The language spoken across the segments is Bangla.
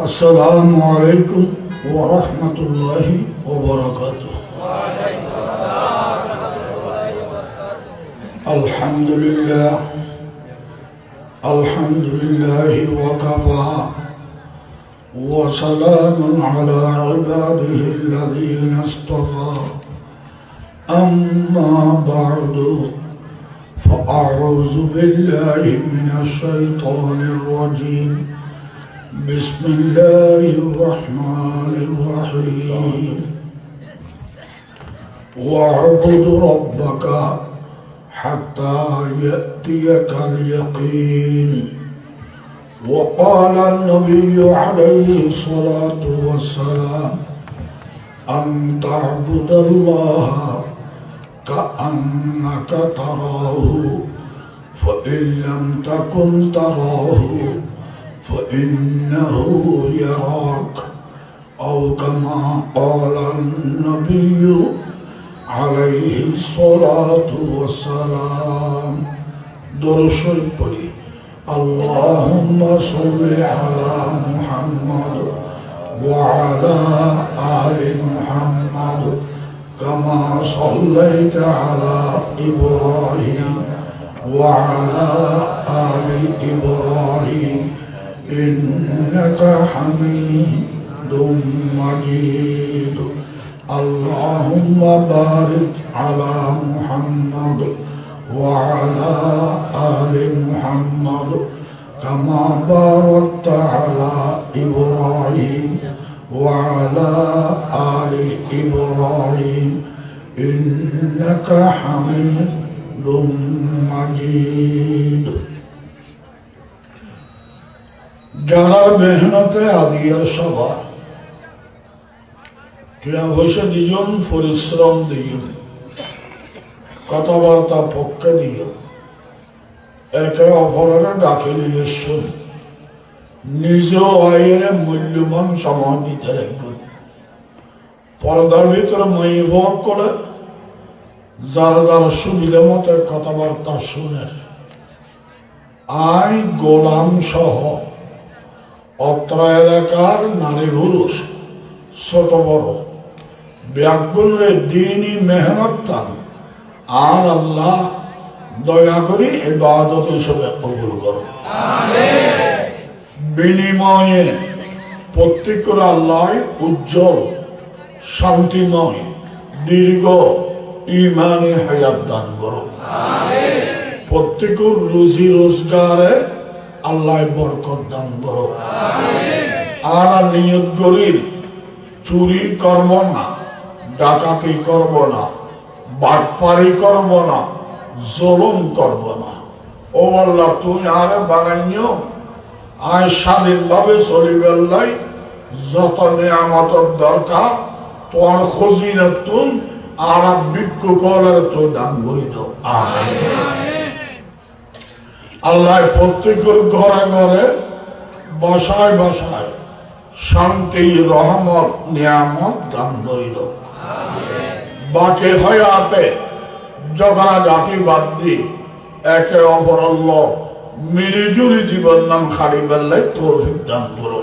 السلام عليكم ورحمة الله وبركاته. الحمد لله وكفى وسلام على عباده الذين اصطفى. أما بعد فأعوذ بالله من الشيطان الرجيم. بسم الله الرحمن الرحيم. واعبد ربك حتى يأتيك اليقين. وقال النبي عليه الصلاة والسلام: أن تعبد الله كأنك تراه فإن لم تكن تراه فإنه يراك، أو كما قال النبي عليه الصلاة والسلام. درود شريف পড়ি। اللهم صل على محمد وعلى آل محمد كما صليت على إبراهيم وعلى آل إبراهيم إنك حميد مجيد. اللهم بارك على محمد وعلى آل محمد كما باركت على إبراهيم وعلى آل إبراهيم إنك حميد مجيد. যারা মেহনতে আদিয়ার সভা পয়সা দিজন, পরিশ্রম দিজন, কথাবার্তা পক্ষে দিজন, একে অপরের ডাকে নিয়েছেন, নিজ আয়ের মূল্যবান সময় দিতে রাখবেন। পর্দার ভিতরে মহিভোগ করে যারা যারা সুবিধা মতো কথাবার্তা শুনের, আই গোলাম সহ অত্র এলাকার নারী পুরুষ ছোট বড় ব্যাগুণের দিনই মেহনত তান আর আল্লাহ দয়া করে ইবাদত হিসেবে কবুল করো। বিনিময়ে প্রত্যেকের আল্লাহ উজ্জ্বল শান্তিময় দীর্ঘ ইমানে হায়াত দান করো। প্রত্যেকের রুজি রোজগারে আল্লাহ বরকত দান করো। আর নিয়ত করি চুরি করব না, ডাকাতি করব না, বাটপারি করব না, জুলুম করব না। ও আল্লাহ, তুই আর বানাইও আয় স্বাধীনভাবে চলিবার লাই যত নিয়ামতের দরকার তোর খজিনত তুন আর ভিক্ষু করার তো দান করি দাও। আল্লাহ প্রত্যেকের ঘরে ঘরে বসায় বসায় শান্তি রহমত নিয়ামত দান করিল। বাকি হয়াতে জগা জাতি বাদ দি একে অপর মিলিজুলি জীবন নাম খালি বেল্লাই তৌফিক দান করো।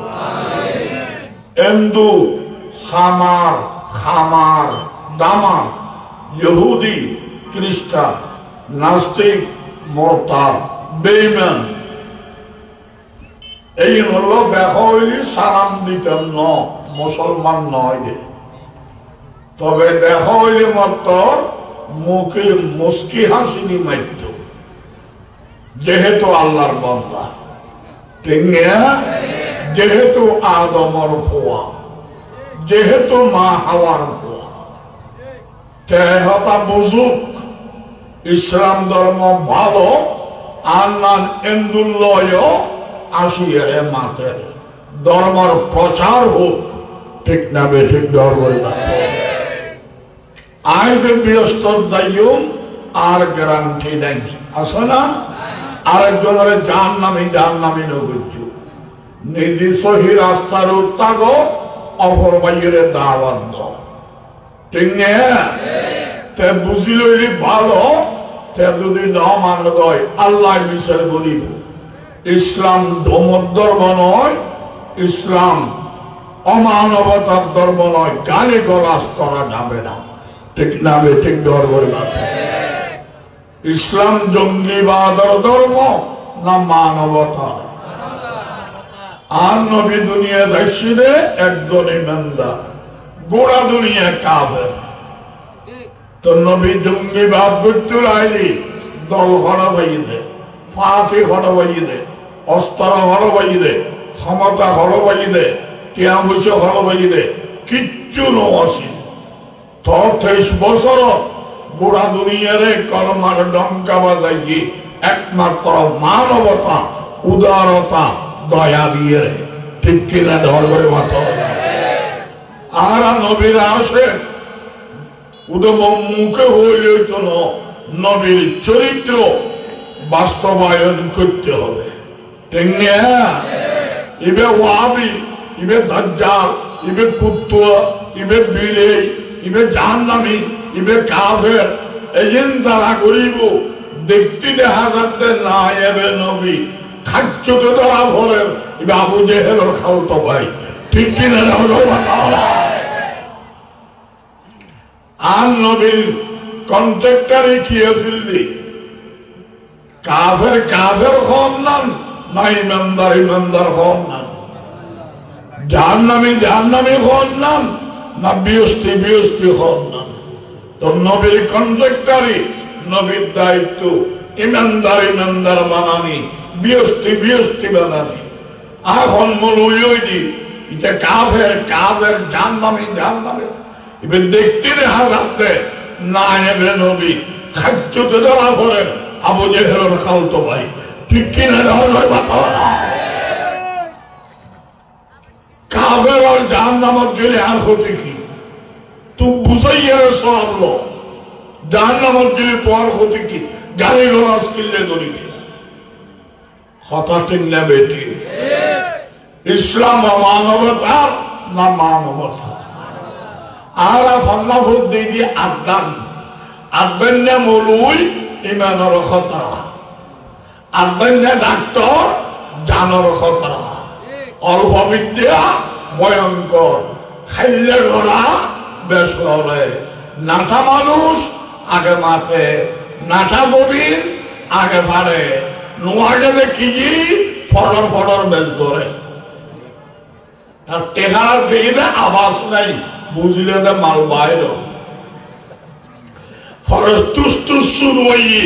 হিন্দু সামার খামার দামার ইহুদি খ্রিস্টান নাস্তিক মুরতাদ বেঈমান এই হলো দেখাইলি সালাম দিতেন ন মুসলমান নয় রে, তবে দেখাইলি মাত্র মুখে মুস্কি হাসিনি মারত, যেহেতু আল্লাহর বান্দা, ঠিক না? যেহেতু আদমর ফোয়া, যেহেতু মা হাওয়ার ফোয়া, তেহতা বুঝুক ইসলাম ধর্ম ভালো আর নান এন্দুল্লয় আসিয়ারে মাতের ধর্মর প্রচার হোক, ঠিক না বে ঠিক? ধর্ম আজ ব্যস্ত দায়ুম আর গ্যারান্টি নাই, আছে না? আরেকজনের জান নামি নগর্য নির্দিষ্ট রাস্তার উত্তাগ অপর বাইরে দাওয়াত দাও, ঠিক না? তে বুঝিল ভালো, তে যদি না মানল আল্লাহ বিচার বলিব। ইসলাম ধর্ম নয়, ইসলাম অমানবতার ধর্ম নয়, গালি গলাজ করা যাবে না, ঠিক না? ঠিক ধর্মের মাঠে ইসলাম জঙ্গিবাদের ধর্ম না মানবতা? আর নবী দুনিয়া যাইছিলে একজন ইমানদার, গোড়া দুনিয়া কাফের। তো নবী জঙ্গিবাদ করতে আইলি দল হড়াবাই দে, ফাঁসি হড়াবাই দে, অস্ত্র হড়াবাই দে, ক্ষমতা হড়াবাই দে, টিয়া পয়সা হড়াবাই দে, কিচ্ছু নসি। 23 বছর গোড়া দুনিয়ারে কলমার ডঙ্কা বাজাই একমাত্র মানবতা, উদারতা, দয়া দিয়ে, ঠিক কিনা? ধর্মের মতো আর নবীরা আসে উদম মুখে হইলে তো নবীর চরিত্র বাস্তবায়ন করতে হবে, ঠিক না? ইবে ওয়াবি, ইবে দাজ্জাল, ইবে কুত্তুয়া, ইবে বিলেই, ইবে জাহান্নামী, ইবে কাফের, এজেন তারা করিব দেখতে দেখা যাচ্ছে না এবে নবী খাচ্ছতে ধরা ভরেন ইবে আবু জেহেলের খালতো ভাই, ঠিক কিনা? আর নবীর কন্ট্রাক্টারে কি ফিরলি কাফের কাফের হন নাম না ইমানদার ইমানদার হন নাম, জাহান্নামী জাহান্নামী হন নাম না বিয়স্তি বিয়স্তি হন নাম। তো নবীর কন্ট্রাক্টারি, নবীর দায়িত্ব ইমানদার ইমানদার বানানি, বিয়স্তি বিয়স্তি বানানি। এখন মূল দি এটা কাফের কাফের, জাহান্নামী জাহান্নামী, এবার দেখতে দেখা যাচ্ছে না এবে নবী খাচ্ছতে দেওয়া করেন আবু জেহেলের খালতো ভাই, ঠিক কিনা? কাফের আর জাহান্নামত গেলে আর হতে কি? তুই বুঝাইয়া সবলো জাহান্নামত গেলে তোমার হতে কি? গাড়ি ঘোড়া কিনলে ধরিবে হঠাৎ না বেটি? ইসলাম মানবতা না মানবতা? আর ফন্না ফুট দিয়ে দিয়ে আদান আদান না মলুই ইমানের খতরা, আদান না ডাক্তার জানের খতরা, অল্প বিদ্যা ভয়ঙ্কর, খাইলে ঘোড়া বেশ করে, নাটা মানুষ আগে মাঠে, নাটা গভীর আগে পারে, নোয়াকে দেখি ফটর ফটর বেশ করে, আর টেকার দিকে আওয়াজ নাই, বুঝলে মাল বাইরে ফরস টুস টুস শুরু হয়ে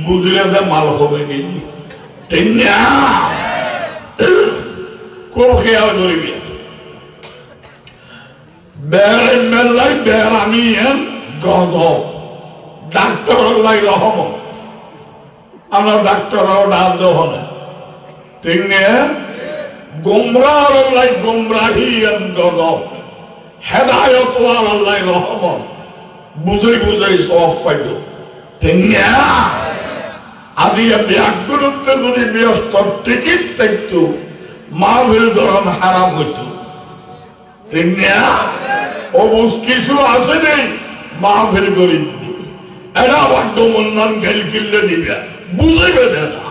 বুঝলে মাল হবে গেছি, ঠিক না? কোন খেয়াল করবি বেড়াই মেলাই বেড়ামি গদ ডাক্তার লাই রহম, আমরা ডাক্তাররাও ডাল দেওয়া না, ঠিক না? গুমরাহ লাই গুমরাহি গদ, হেদায়ত আল্লাহ রহমত, বুঝাই বুঝাই সব পাইল, ঠিক না? আদি ব্যাগুরুত্বে যদি ব্যস্ত টিকিট থাকতো মাহফিল ধরন হারাম হইত, ঠিক না? অবুজ কিছু আছে নেই মাহফিল করি এরা আবার দমন্নান গেল কিনলে দিবে, বুঝাইবে না,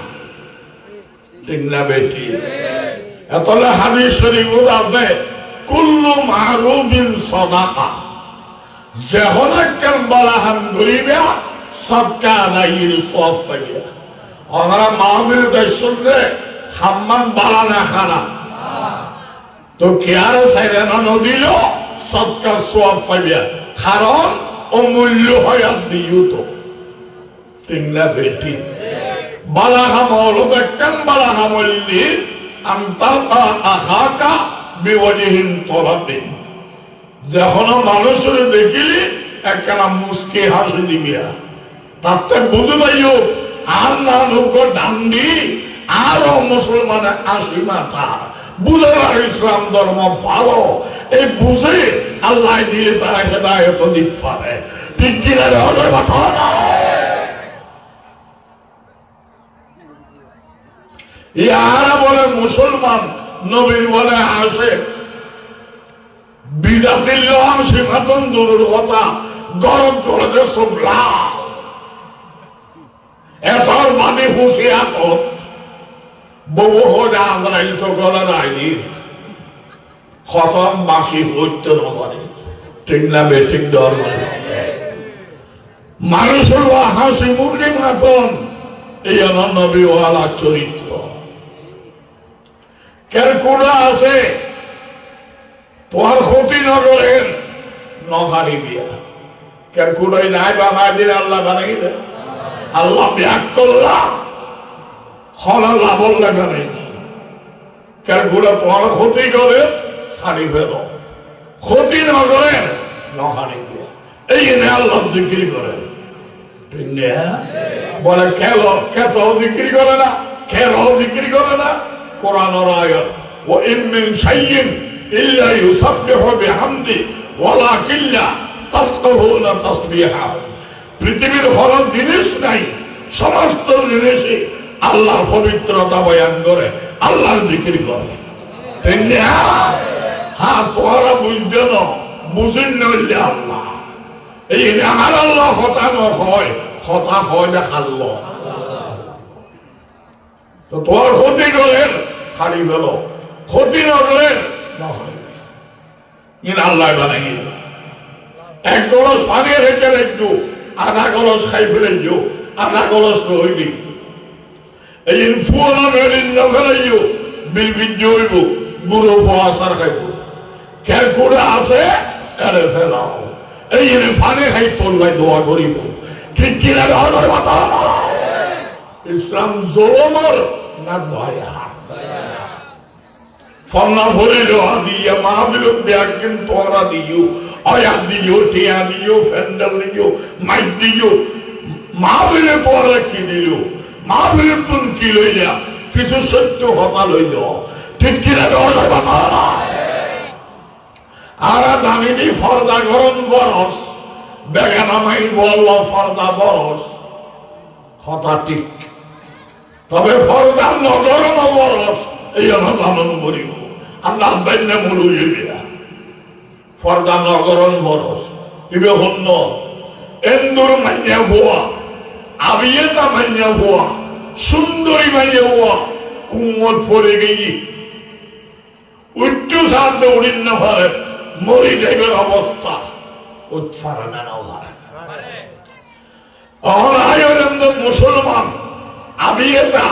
ঠিক না বেটি? এতলে হাদিস শরীফ আছে কুল্লু মারুফিন সাদাকা, যখন একজন বালাহান গরিবে সবকা আদায়ের সব পাইয়া। আমরা মাহফিল শুনলে সম্মান বালা না খানা তো কেয়ার সাইরেনা নদিল সবকার সব পাইয়া, কারণ অমূল্য হয় আপনি ইউতো, ঠিক না বেটি? বালাহাম হল একজন বালাহামল্লি আন্তালকা আখাকা বিওয়াজিহিন তলাবিন, যখন মানুষের দেখিলি একখানা মুসকে হাসি দিবিয়া, তাতে বুঝে পাইও আর না লোক ডান্ডি আরো মুসলমানের হাসি মাথা বুঝে ইসলাম ধর্ম ভালো, এই বুঝে আল্লাহ দিয়ে তারা হেদায়েত দিতে পারে, ঠিক কিনা? ইয়ারা বলে মুসলমান, নবীর বলে আসে বিজাতিল্লাহ সিফাতুন দূরের কথা গরম করে সব লাভ এতর মানে হুঁশিয়াত বহু হলে আমরা তো গলা রায়নি, খতম বাসি হইতে নগরে ঠিক না বেঠিক দর মানুষের হাসি মুরগি মতন এই নবী ওয়ালা চরিত্র ক্যালকুলা আছে তোমার ক্ষতি নগরের নগারি বিয়া ক্যালকুলাই নাই বানাই দিলে আল্লাহ বানাই দেয় আল্লাহ ব্যাগ করলাম হলা বললে বানাই ক্যালকুলা তোমার ক্ষতি করে হারি ফেল ক্ষতি নগরের নগারি বিয়া এই এনে আল্লাহ বিক্রি করেন বলে খেত বিক্রি করে না খেল বিক্রি করে না কোরআনের আয়াত ওয়া ইন মিন শাইইন ইল্লা ইউসাব্বিহু বিহামদি ওয়ালাকিল্লা তাফকাহুনা তাসবিহা পৃথিবীর কোনো জিনিস নাই সমস্ত জিনিসই আল্লাহর পবিত্রতা বয়ান করে আল্লাহর জিকির করে হ্যাঁ তোমরা বুঝতে না বুঝেন নইলে আল্লাহ এই আমার আল্লাহ হতা নয় হতা হয় না খাল্ল তো তোমার ক্ষতি করেন হারি গেল ক্ষতি না করেন আল্লাহ বানাই এক গলস পানি রেখে একটু আধা গলস খাই ফেলে আধা গলস হইবি এই ফুয়ালা মেরিন না ফেলাইও বিল বীর্য হইব বুড়ো ফোয়াশার খাইব খের করে আসে এরে ফেলাও এই পানি খাই তোল্লাই দোয়া করিব ঠিক কিনা ইসলাম জোলমর না দয়া ফন্না ভরে লোহা দিয়ে মাহবিল একদিন তোমরা দিও অয়া দিও টিয়া দিও ফ্যান্ডেল দিও মাইক দিও মাহবিলে পরে কি দিল মাহবিলের তুন কি লইলা কিছু সত্য হতা লইল ঠিক কিনা আর দামিনী ফর্দা গরম বরস বেগানা মাই বলল ফর্দা বরস হতা ঠিক তবে ফর্দা নগরম বরস এই আমার লালন করিব আল্লাহ বাইনে মূল ফর্দা নগরণ বরস ইবে হন্য এন্দুর মাইয়া ভুয়া আবিয়েতা মাইয়া ভুয়া সুন্দরী মাইয়া ভুয়া কুমত পড়ে গেই উচ্চ সাধ্য উড়িন না পারে মরি যাইবের অবস্থা উৎসারা না মুসলমান আবিয়েতা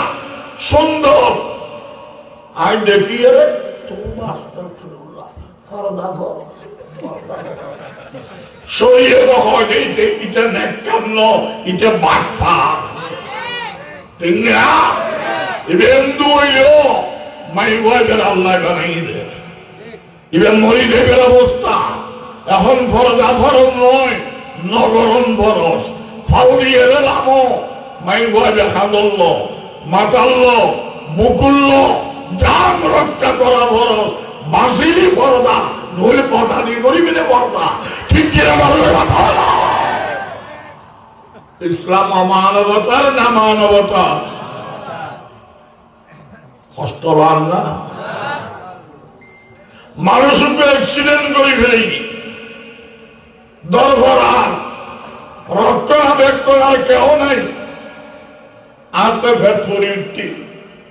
সুন্দর আই দেখি আল্লাহ বানাই দে ইবেন মরি দেবের অবস্থা এখন ফরদা ফরম নয় নগরণ বরস ফাউরিয়ে লামো মাই ভয় দেখা বলল মাতাল্ল মুকুল্ল জান রক্ষা করা বরস বাসিলি পর্দা নই পটানি গরিবিনে পর্দা ঠিক কিনা বলবে ইসলাম অমানবতার না মানবতা কষ্টবান না মানুষকে অ্যাক্সিডেন্ট করে ফেলেনি দরবার রক্ষণাবেক্ষণ করার কেউ নাই আর তো ভেট পরি উঠতি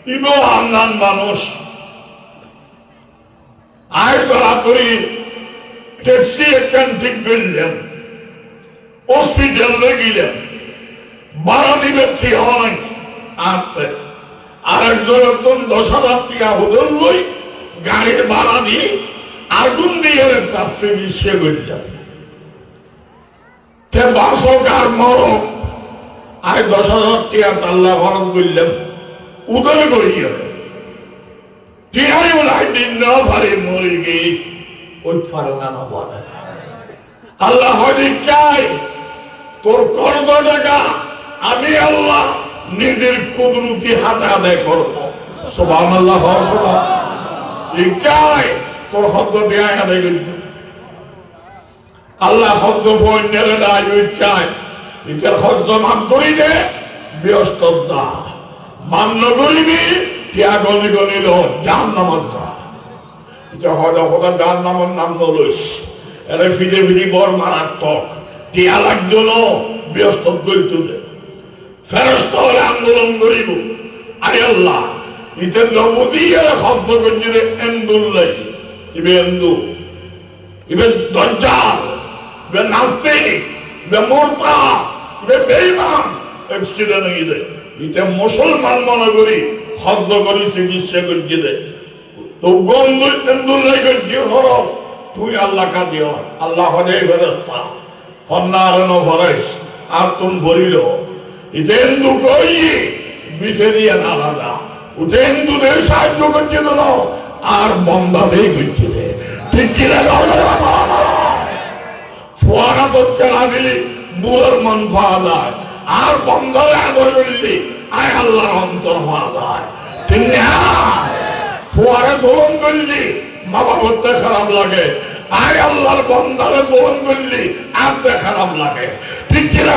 ইব আন্দান মানুষ আয় তাড়াতাড়ি ট্যাক্সি একখান ঠিক করলেন হসপিটালে গেলেন ভাড়া দিবে ঠিক হয় আরেকজন একজন 10,000 টাকা হুদল লই গাড়ির ভাড়া দিয়ে আগুন দিয়ে চাপছে মিশিয়ে করলাম বাসক আর মরক আয় 10,000 টাকা তাল্লা খরচ করলাম উদয় করিয়ে টিহাই ওলাই দিন না পারে মরে গিয়ে ওই পারে না পারে আল্লাহ হয়তো চাই তোর কর্ম টাকা আমি আল্লাহ নিজের কুদরতি হাতে আদায় করবো সুবহানাল্লাহ চাই তোর হদ্দ দেয় আদায় করবো আল্লাহ হদ্দ ফোনের দায় চাই নিজের হদ্দ মান করি দে ব্যস্ত দা মান্য করিবি ত্যাগ গণিল জান নামত জান নামর নাম নলইস এরা ফিরে ফিরি বর মারাত্মক টিয়া লাগতো ন ব্যস্ত করিত ফেরস্ত হলে আন্দোলন করিব আরে আল্লাহ ইতের নবতী এরা শব্দ গঞ্জিরে এন্দুল্লাই ইবে হিন্দু, ইবে দজ্জাল, ইবে নাস্তিক, ইবে মুরতা, ইবে বেঈমান এক্সিডেন্ট হয়ে যায়। এটা মুসলমান মনে করি হজ্জ করি চিকিৎসা করছি দে তো গন্ধ হিন্দু লাগে হর তুই আল্লাহ কা দিও আল্লাহ হদে ফেরেশতা ফন্নার ন ফরাইস আর তুম ভরিল এটা হিন্দু কই বিশেরিয়া না লাগা উঠে হিন্দুদের সাহায্য করছে না আর বন্দাদের করছে ঠিক কিনা ফোয়ারা তো কেনা দিলি বুড়োর মন খাওয়া যায় আর বন্দারে আদর করলি আয় আল্লাহর অন্তর হওয়া যায় ঠিক না ফোয়ারা দোলন করলি মা বাবাতে খারাপ লাগে আয় আল্লাহর বন্দারে দোলন করলি আর খারাপ লাগে ঠিক কিনা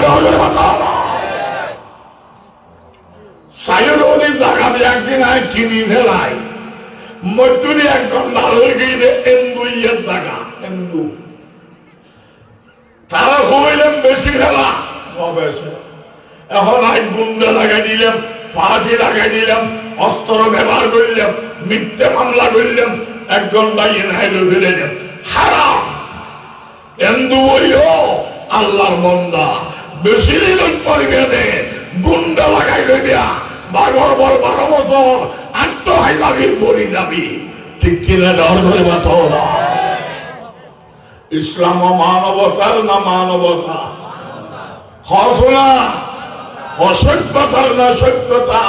সাইডি জায়গা দিয়ে একদিন আয় কিনি ফেলাই মজুরি একদম ভালো গিয়ে এন্দু ইয়ের জায়গা এন্দু তারা হইলেন বেশি খেলা এখন আই গুন্ডা লাগাই দিলাম ফাঁসি লাগাই দিলাম অস্ত্র ব্যবহার করলাম মিথ্যে মামলা করলাম একজন বাইরে নাইলে ফেলেলাম হারাম এন্দু হইল আল্লাহর বন্দা বেশি দিন পরিবেদে গুন্ডা লাগাই দিয়া বারবার 12 বছর আত্মহাইলাবির বলি যাবি ঠিক কিনা ডর ধরে বাত ইসলাম মানবতার না মানবতা হসনা অসভ্যতার না সভ্যতা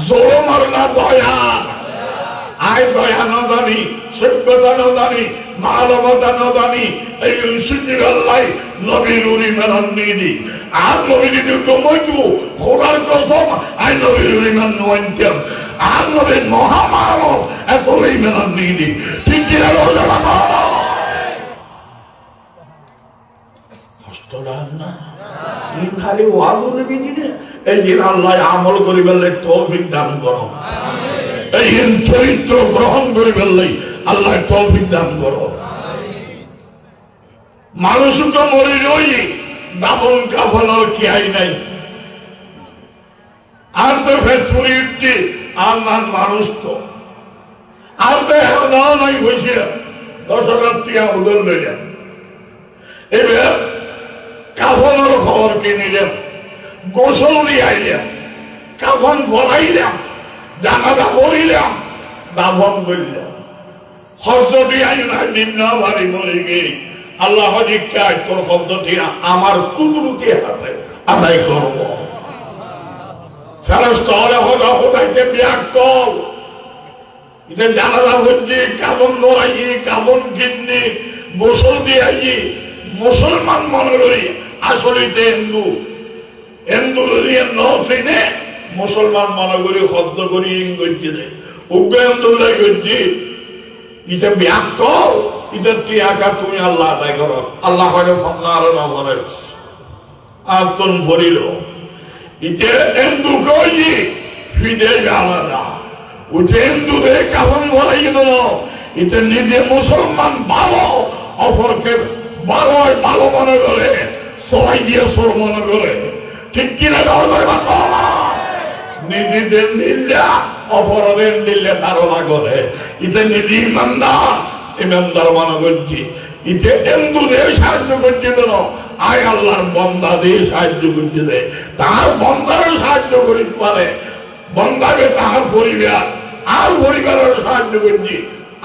জোরমার না দয়া আয় দয়া না জানি সভ্যতা না জানি মানবতা না জানি এই সুচির আল্লাহ নবীর উরি মেনান নিদি আর নবী যদি কমইতু খোদার কসম আই নবীর উরি মেনান নয়ন্তাম আর নবীর মহামানব এত উরি মেনান নিদি ঠিক কিনা রোজারা খালি ওয়াদু নবী দিনে এই দিন আল্লাহ আমল করি বললে তৌফিক দান করো এই চরিত্র গ্রহণ করে ফেললেই আল্লাহ তৌফিক দান করো মানুষ তো মরে রই দাবন কাফনের কি আই নাই আর তো ফেসবুক উঠছে আর না মানুষ তো আর তো এখন নাই হয়েছে 10,000 টাকা উদল লইলাম এবার কাফনের খবর কিনিলাম গোসল দিয়ে আইলাম কাফন ভরাইলাম জানাজা পড়িলাম দাফন করলাম খরচ দিয়ে আইনা নিম্ন বাড়ি মরে গিয়ে আল্লাহ জিজ্ঞাসা তোর শব্দটি আমার কুদরতি হাতে আদায় করব ফেরেশতা হলে হদা হদাইতে বিয়াক কল এটা জানাজা হচ্ছে কাবন লড়াই কাবন কিন্নি গোসল দিয়ে আই মুসলমান মনে করি আসলে হিন্দু হিন্দু নিয়ে মুসলমান মনে করি শব্দ করি ইংরেজি দেয় উগ্রন্দুল্লাহ করছি এটা ব্যাক কর এটা টিয়াকা তুমি আল্লাহ আদায় করো আল্লাহ হয়তো ফন্নার নগরে আর তোর ভরিল এটা হিন্দু কই ফিরে আলাদা উঠে হিন্দুদের কারণ ভরাই গেল এটা নিজে মুসলমান ভালো অপরকে ভালো ভালো মনে করে সবাই দিয়ে সোর মনে করে ঠিক কিনা নিজেদের নিল্লা অপরাধের নিল্লে ধারণা করে এটা নিজে ইমানদার ইমানদার মনে করছি এটা হিন্দুদের সাহায্য করছে কেন আয় আল্লাহর বন্দা দিয়ে সাহায্য করছে দে তার বন্দারও সাহায্য করিতে পারে বন্দাকে তাহার পরিবার আর পরিবারের সাহায্য করছি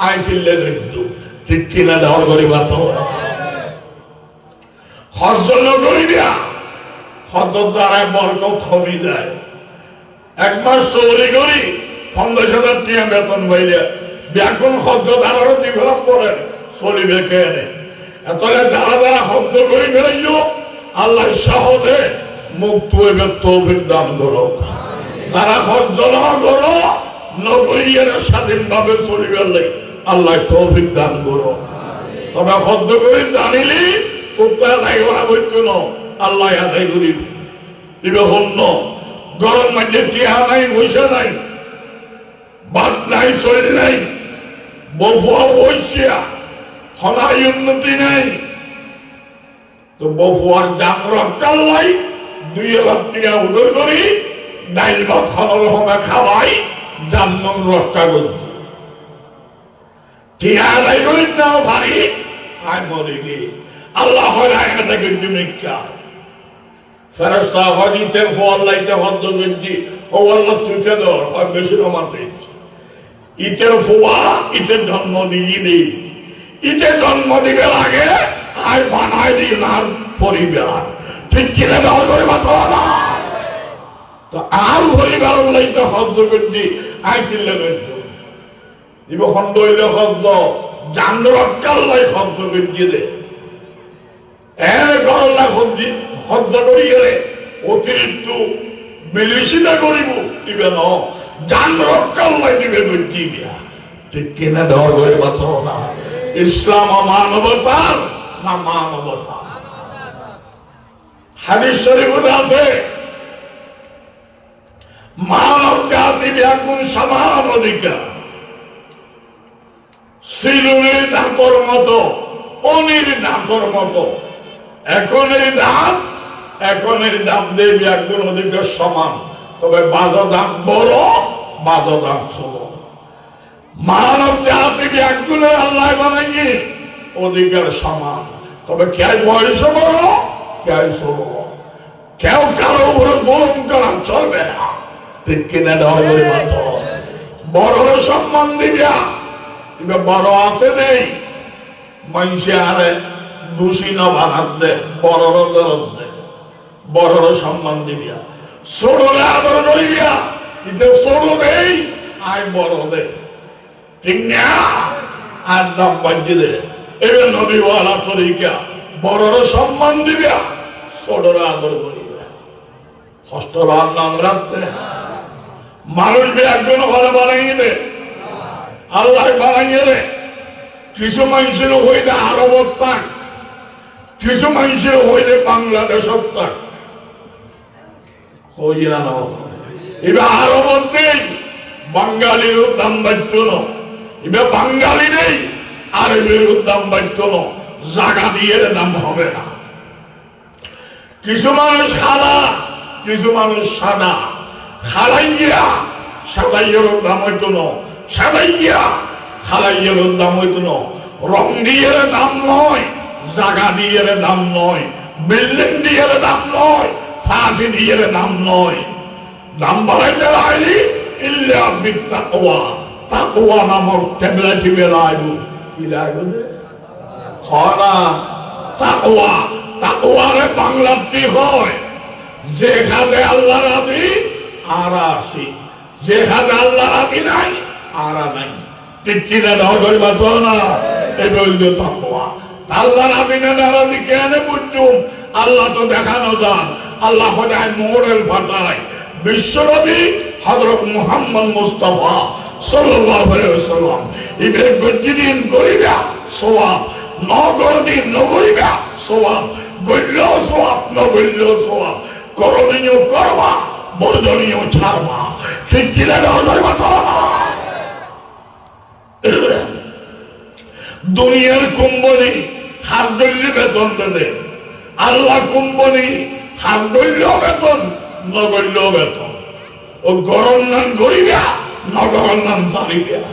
আয় কিনলে দেখতো ঠিক কিনা দেওয়ার পরিবার তো হর্ষণ করি দিয়া হজর দ্বারায় বরকত কমে যায় এক মাস চৌরি করি 15,000 টাকা বেতন পাইলে ব্যাকুল শব্দ দ্বারারও ডেভেলপ করেন চলিবে কেনে তাহলে যারা যারা শব্দ করে ফেলাইল আল্লাহ সহজে মুক্ত হইবে তৌফিক দান করো তারা শব্দ না করো নবীর স্বাধীনভাবে চলিবে আল্লাহ তৌফিক দান করো তবে শব্দ করে জানিলি তোরটা আদায় করা বলতো না আল্লাহ আদায় করিব দিবে হন্য গরম মাঝে টিহা নাই পয়সা নাই ভাত নাই শরীর নাই বফুয়া বৈশিয়া হলাই উন্নতি নাই তো বফুয়ার জাম রক্তাল নাই 2,000 টাকা উদয় করি ডাইল ভাত খাওয়ার সময় খাওয়াই জাম রক্তা করছি টিয়ারাই করি নাও ভারী আয় মরে গিয়ে আল্লাহ হয় এটাকে জুমিকা ফেরেশতা হয় ইতের ফল লাইতে হদ্দ গেঞ্জি ও আল্লাহ তুই কেন হয় বেশি রমাতে ইতের ফোয়া ইতের জন্ম দিয়ে দিই ইতের জন্ম দিবে আগে আয় বানায় দিই নার পরিবার ঠিক কিনে দেওয়ার করে মাথা না তো আর পরিবার লাইতে হদ্দ গেঞ্জি আয় কিনলে দিব খন্ড হইলে হদ্দ জান রক্ষাল্লাই হদ্দ গেঞ্জি দে এনে গল্লা হদ্দি হদ্দ করি গেলে অতিরিক্ত মিলিশিটা করিব দিবে ন জান রক্ষাল্লাই দিবে গেঞ্জি দিয়া ঠিক কিনে দেওয়ার করে মাথা না ইসলাম মানবতার না মানবতা হাদিস শরীফে আছে মানব জাতি ব্যাকুল সমান অধিকার সিলুনের দাঁতর মতো অনির দাঁতর মতো এখনের দাঁত দিয়ে ব্যাকুল অধিকার সমান তবে বাদ দাঁত বড় বাদ দাঁত ছোট মানব জাতি ব্যাকুলের আল্লাহ বানাইয়ে অধিকার সমান তবে কে বয়স বড় কে ছোট কেউ কারো উপরে বলুন করা চলবে না ঠিক কিনে দেওয়ার মতো বড় সম্মান দিবা বড় আছে নেই মানুষে আরে দোষী না বানাচ্ছে বড়র দরদে বড়র সম্মান দিবিয়া ছোটরে আদর রইবিয়া কিন্তু ছোট দেই আয় বড় দে ঠিক না আর দাম বাজিয়ে দে এবার নবী ওয়ালা তরিকা বড়র সম্মান দিবিয়া ছোটরে আদর করিবা হস্তবার নাম রাখতে মানুষ একজন ভালো বানাইয়ে দে আল্লাহ বানাইয়ে রে কিছু মানুষের হইলে আরবত থাক কিছু মানুষের হইলে বাংলাদেশত থাক হইয়া না এবার আরবত নেই বাঙালির দাম বাড়ত না এবার বাঙালি নেই আরবের দাম বাড়ত না জায়গা দিয়ে দাম হবে না কিছু মানুষ খালা কিছু মানুষ সাদা খালাইয়া সাদাইয়ের দাম হইত না সাদাইয়া খালাইয়ের দাম হইত না রং দিয়ে দাম নয় জায়গা দিয়ে দাম নয় বিল্ডিং দিয়ে দাম নয় ফাঁকি দিয়ে দাম নয় দাম বাড়াইতে আইলি ইল্লা বিত্তাকওয়া তাকওয়া নামক ট্যাবলেট বেলাইবু কি লাগবে দে হনা তাকওয়া তাকওয়ারে বাংলাতে হয় যেখানে আল্লাহ রাজি আর আসি যেখানে আল্লাহ রাজি নাই আর নাই টিকিনা ধর বাতো না এই বললো তাকওয়া আল্লাহ রাজি না রাজি কেন বুঝুম আল্লাহ তো দেখানো যান আল্লাহ খোদায় মোড়েল ফাটায় বিশ্বনবী হযরত মুহাম্মদ মুস্তাফা সাল্লাল্লাহু আলাইহি ওয়াসাল্লাম ইবে গজ্জিদিন করিবা সওয়াব নগরদিন নগরিবা সওয়াব বললো সওয়াব নগরিলো সওয়াব করণীয় করবা বর্জনীয় ছাড়বা ঠিক কি লাগে দুনিয়ার কুম্বনি হাত ধরলে বেতন দেবে আল্লাহ কুম্বনি হাত ধরলেও বেতন নগরলেও বেতন ও গরম নাম গরিবা নগর নাম চালিবা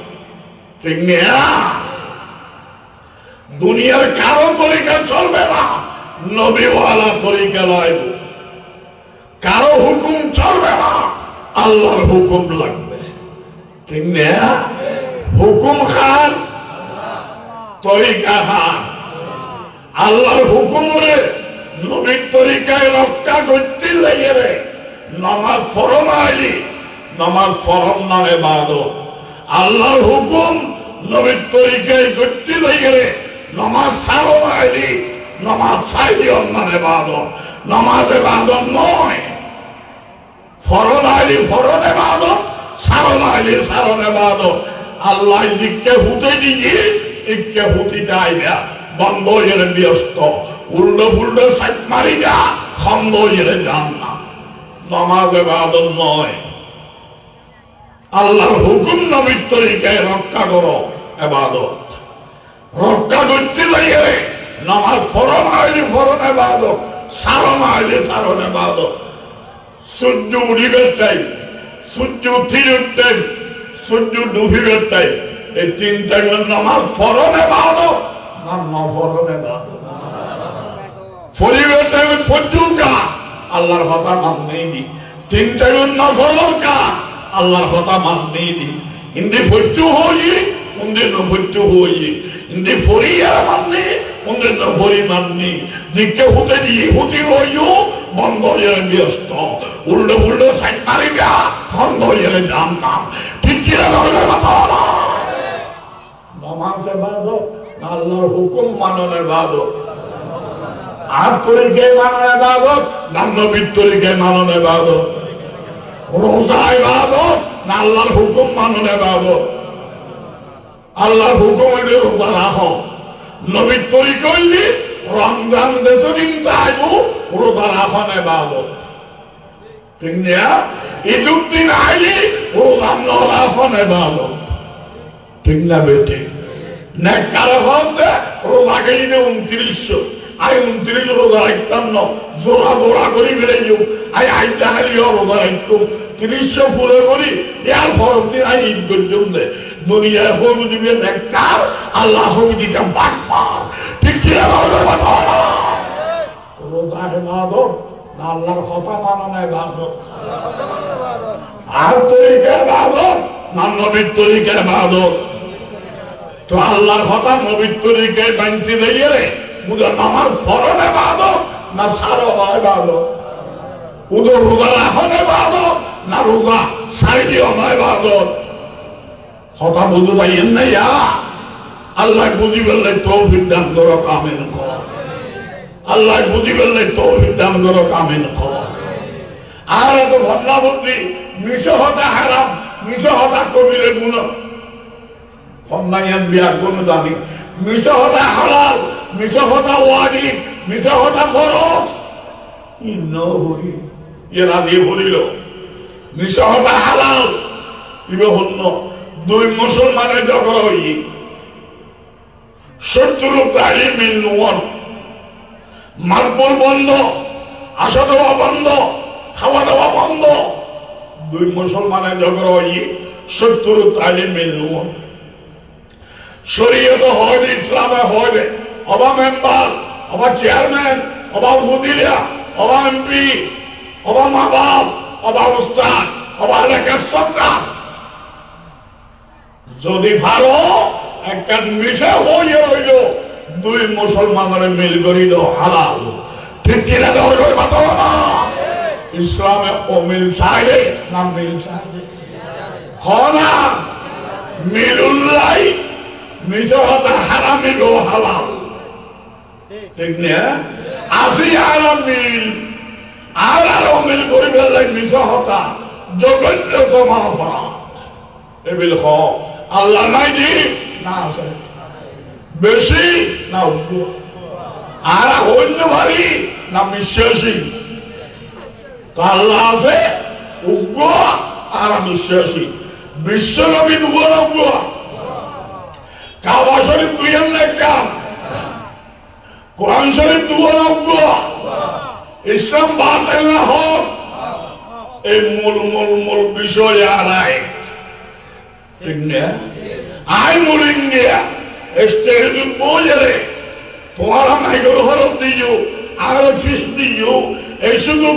ঠিক না দুনিয়ার কারো তরিকা চলবে না নবীওয়ালা তরিকা লাইব কারো হুকুম চলবে না আল্লাহর হুকুম লাগবে ঠিক না হুকুম খান তরিকা খান আল্লাহর হুকুম রে নবীর তরিকায় রক্ষা করতে লেগে রে নামাজ ফরম আইলি নামাজ ফরম নামে ইবাদত আল্লাহর হুকুম নবীর তরিকায় করতে লেগে রে নামাজ সারম আইলি নামাজ সাইলি নামে ইবাদত নামাজ ইবাদত নয় ফরম আইলি ফরম ইবাদত সারম আইলি সারম ইবাদত আল্লাহ দিককে হুতে দিয়ে ইকে হুতিটা আইলা বন্ধ হয়ে ব্যস্ত উল্টো ফুল্টো সাইড মারি যা খন্দ হয়ে যান না নামাজ ইবাদত নয় আল্লাহর হুকুম নবীর তরিকায় রক্ষা করো ইবাদত রক্ষা করতে লাগে নামাজ ফরম আইলি ফরম ইবাদত সারম আইলি সারম ইবাদত সূর্য উঠিবে চাই সূর্য উঠিবে চাই সূর্য ডুবিবে চাই এই তিন টাইমের নামাজ ফরজ ইবাদত না নফল ইবাদত? ফরিবের টাইমে ফজুকা আল্লাহর কথা মাননেই দি, তিন টাইমের নফল কা আল্লাহর কথা মাননেই দি। ইন্দি ফজু হই উন্দি নফজু হই, ইন্দি ফরিয়া মাননি উন্দি নফরি মাননি, দিকে হুতে দিয়ে হুতি হইও বন্ধ হয়ে ব্যস্ত, উল্টো উল্টো সাইড মারিবা বন্ধ হয়ে জান নাম। ঠিক কি নামাজ ইবাদত না আল্লাহর হুকুম মানন ইবাদত? আর তরিকায় মানন ইবাদত না নবীর তরিকায় মানন ইবাদত? রোজা ইবাদত না আল্লাহর হুকুম মানন ইবাদত? আল্লাহর হুকুম হইলে রোজা রাখো, নবীর তরিকা হইলে রমজান যতদিন আইব রোজা রাখো না ইবাদত। ঠিক না? ঈদুর দিন আইলে রোজা রাখো না ইবাদত। ঠিক না বেটি? নেককার হতে রোজা গেইলে 2900, আই 29 রোজা রাখতাম না, জোড়া জোড়া করি বেড়ে যাও, আই আইটা হারিও রোজা রাখতাম 300 ফুলে করি, এর ফরক দিন আই ঈদ পর্যন্ত দুনিয়ায় হবু দিবে নেককার, আল্লাহ হবু দিতে বাটপার। ঠিক কি রোজা ইবাদত না আল্লাহর কথা মানন ইবাদত? আর তরিকা ইবাদত না নবীর তরিকা ইবাদত? তো আল্লাহর কথা নবীর তরিকায় বানতে দিয়ে মুদা নামাজ ফরজ ইবাদত না সারা ইবাদত? উদো রোজা রাখন ইবাদত না রোজা সারি দিও ইবাদত? কথা বুঝতে পাইয়েন না? ইয়া আল্লাহ বুঝি বললে তৌফিক দান করো, আমিন কর। আল্লাহ বুঝি বললে তৌফিক দান করো, আমিন কর। আর এত ভাবনা বুদ্ধি মিশো হতা হারাম, মিশো হতা কবিরের গুণ সন্ন্যাসীর বিয়ার কোনো দাবি, মিশো হতা হালাল, মিশো হতা ওয়াজিব, মিশো হতা ফরজ। হরি এরা দিয়ে বলিল মিশো হতা হালাল, ইবে হন্য দুই মুসলমানের ঝগড়া হই, শত্রু তাই মিল মারপুর বন্ধ, আসা দেওয়া বন্ধ, খাওয়া দাওয়া বন্ধ। দুই মুসলমানের ঝগড়া হই, শত্রু তাই মিল শরীয়ত হয়, ইসলামে হয়, অবা মেম্বার, অবা চেয়ারম্যান, অবা উপজেলা, অবা এমপি, অবা মা বাপ, অবা উস্তাদ, অবা এলাকার সরকার যদি ভালো একটা মিশে হয়ে রইল, দুই মুসলমানের মিল করিল হালাল। ঠিক কিনা? ইসলামে অমিল চাইলে না মিল চাইলে হনা মিলুল্লাই মিশে হতা হারামি গো হালাল। ঠিক না? আসি আর মিল আর অমিল করে ফেললে মিশে হতা জগন্যতম অপরাধ। এবিল হ আল্লাহ নাই দি না আছে বেশি না উগ্র, আর অন্য ভারী না বিশ্বাসী? আল্লাহ আছে উগ্র আর বিশ্বাসী। বিশ্বনবী উগ্র উগ্র, কাবা শরীফ দুই কাম, কোরআন শরীফ উগ্র, ইসলাম বাতিল না হোক, এই মূল মূল মূল বিষয় আর ঠিক না? আই মূল ইন্ডিয়া স্টেজ বোঝে তোমারা মাইকেল হরফ দিও আর ফিস দিও, এই শুধু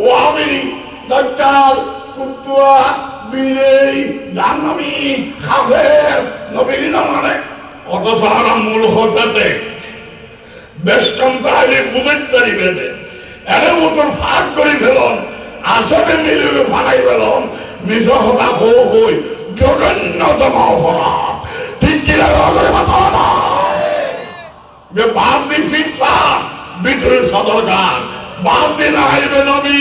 ওয়াবি দাজ্জাল কুতুয়া বিলেই জাহান্নামী কাফের নবীর না মানে অথচ আর মূল হতে বেষ্টন তাহলে বুঝের বেঁধে এর মতন ফাঁক করে ফেলন, আসলে মিলিয়ে ফাঁকাই ফেলন, মিশ হতা হই জঘন্যতম অপরাধ। ঠিক কিনা? বাদ দি ফিটফা ভিতরে সদরকার, বাদ দিন আইবে নবী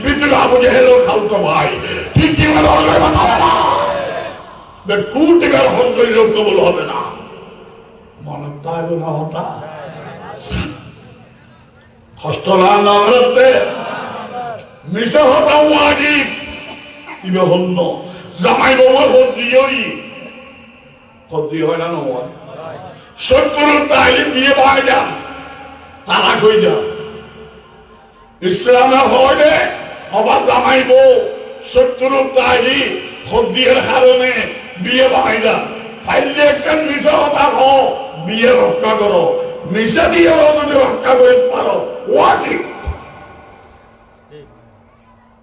ভিতরে আবু জেহেল খালতো ভাই। ঠিক কিনা? কুটিকার হন্তরি লোক কবুল হবে না, মনে তাই না হতা হস্তলা নগরতে মিশে হতা ওয়াজিব। ইবে হন্য জামাই বাবু হদ্দি হয় না নয়, শত্রু তাইলে বিয়ে পায় যান, তালাক হয়ে যান। ইসলামে হয় আবার জামাই বউ শত্রু তাইলি হদ্দির কারণে বিয়ে পায় যান, ফাইলে একটা মিশা কথা হোক বিয়ে রক্ষা করো, মিশা দিয়ে যদি রক্ষা করে পারো ওয়াটি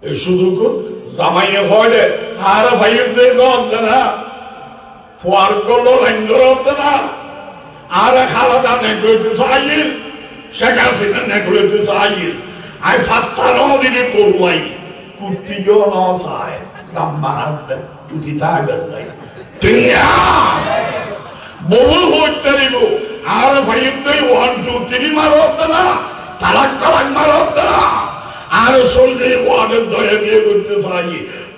এই শুধু জামাইয়ে ভয় আর ভাইয়ের হচ্ছে না, ফোয়ার করলো লাইন হচ্ছে না, আর খালাদা নেকড়ে চাইল, শেখ হাসিনা নেকড়ে চাইল, আই সাতটা নদী করবাই কুর্তিও নয় রাম্মারাতে তুই থাকবেন নাই বহু হচ্ছে দিব আর ভাইয়ের 1 2 3 মার হচ্ছে না, তালাক তালাক মার হচ্ছে না, আর সঙ্গে ওয়ার্ডের দয়া বিয়ে করতে চাই,